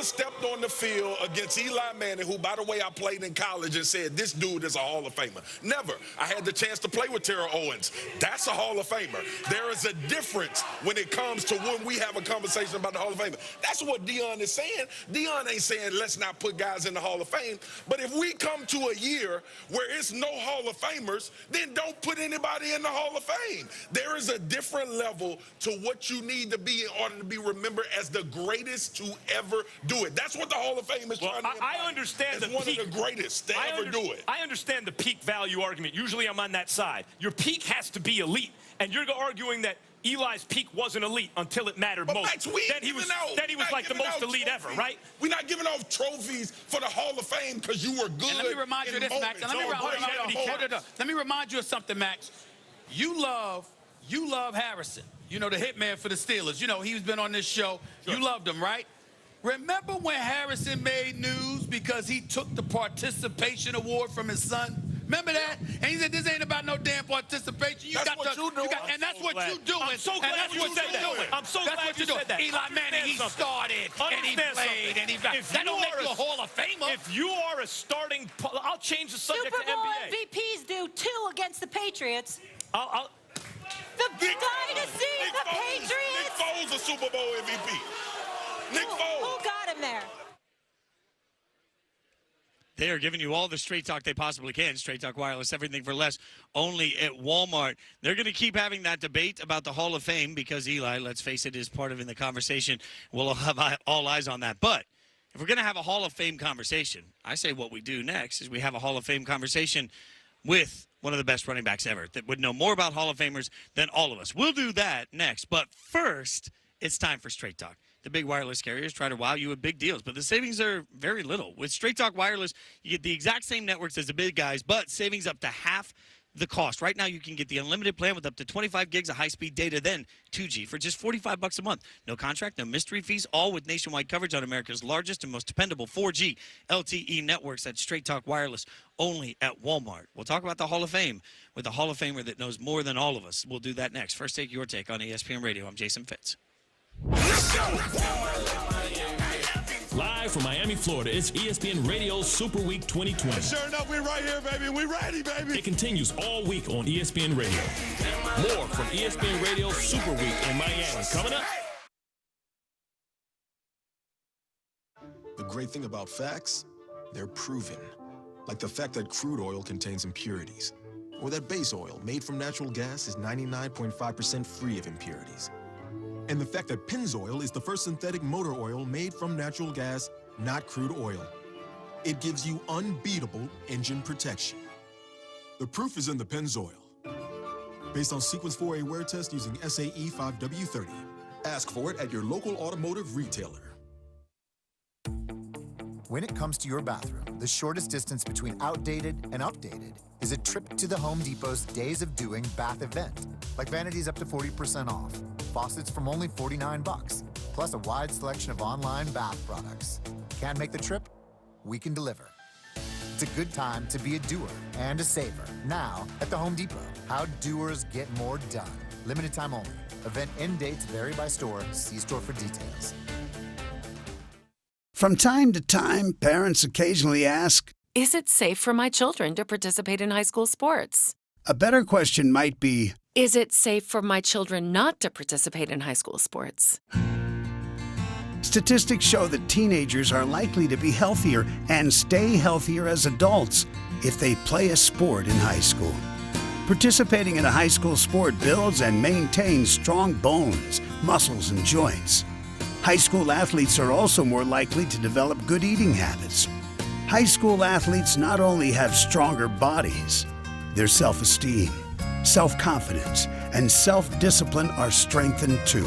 stepped on the field against Eli Manning, who, by the way, I played in college, and said this dude is a Hall of Famer. Never. I had the chance to play with Terrell Owens. That's a Hall of Famer. There is a difference when it comes to when we have a conversation about the Hall of Fame. That's what Deion is saying. Deion ain't saying let's not put guys in the Hall of Fame. But if we come to a year where it's no Hall of Famers, then don't put anybody in the Hall of Fame. There is a different level to what you need to be in order to be remembered as the greatest to ever do it. That's what the Hall of Fame is trying to embody. I understand one of the greatest to ever do it. I understand the peak value argument. Usually I'm on that side. Your peak has to be elite. And you're arguing that Eli's peak wasn't elite until it mattered most. Max, then he was like the most elite ever, right? We're not giving off trophies for the Hall of Fame because you were good. And let me remind you of this, Max. And let me remind you of something, Max. You love Harrison. You know, the hitman for the Steelers. You know, he's been on this show. Sure. You loved him, right? Remember when Harrison made news because he took the participation award from his son? Remember that? And he said, this ain't about no damn participation. That's what you do. And that's what you doing. I'm so glad you said that. I'm so glad you said that. Eli Manning, he started, and he played, and he... That don't make you a Hall of Famer. If you are a starting... I'll change the subject Super to Bowl NBA. MVPs do 2 against the Patriots. The dynasty of the Patriots. Nick Foles a Super Bowl MVP. Nick Foles. Who got him there? They are giving you all the straight talk they possibly can. Straight Talk Wireless, everything for less, only at Walmart. They're going to keep having that debate about the Hall of Fame because Eli, let's face it, is part of in the conversation. We'll have all eyes on that. But if we're going to have a Hall of Fame conversation, I say what we do next is we have a Hall of Fame conversation with one of the best running backs ever that would know more about Hall of Famers than all of us. We'll do that next. But first, it's time for Straight Talk. The big wireless carriers try to wow you with big deals, but the savings are very little. With Straight Talk Wireless, you get the exact same networks as the big guys, but savings up to half the cost. Right now, you can get the unlimited plan with up to 25 gigs of high-speed data, then 2G for just $45 a month. No contract, no mystery fees, all with nationwide coverage on America's largest and most dependable 4G LTE networks. That's Straight Talk Wireless, only at Walmart. We'll talk about the Hall of Fame with a Hall of Famer that knows more than all of us. We'll do that next. First, take your take on ESPN Radio. I'm Jason Fitz. Live from Miami, Florida, it's ESPN Radio Super Week 2020. Sure enough, we're right here, baby. We're ready, baby. It continues all week on ESPN Radio. More from ESPN Radio Super Week in Miami. Coming up. The great thing about facts, they're proven. Like the fact that crude oil contains impurities. or that base oil made from natural gas is 99.5% free of impurities. And the fact that Pennzoil is the first synthetic motor oil made from natural gas, not crude oil. It gives you unbeatable engine protection. The proof is in the Pennzoil. Based on Sequence 4A wear test using SAE 5W30. Ask for it at your local automotive retailer. When it comes to your bathroom, the shortest distance between outdated and updated is a trip to the Home Depot's Days of Doing bath event, like vanities up to 40% off, faucets from only $49, plus a wide selection of online bath products. Can't make the trip? We can deliver. It's a good time to be a doer and a saver. Now at the Home Depot, how doers get more done. Limited time only. Event end dates vary by store. See store for details. From time to time, parents occasionally ask, Is it safe for my children to participate in high school sports? A better question might be, Is it safe for my children not to participate in high school sports? Statistics show that teenagers are likely to be healthier and stay healthier as adults if they play a sport in high school. Participating in a high school sport builds and maintains strong bones, muscles, and joints. High school athletes are also more likely to develop good eating habits. High school athletes not only have stronger bodies, their self-esteem, self-confidence, and self-discipline are strengthened too.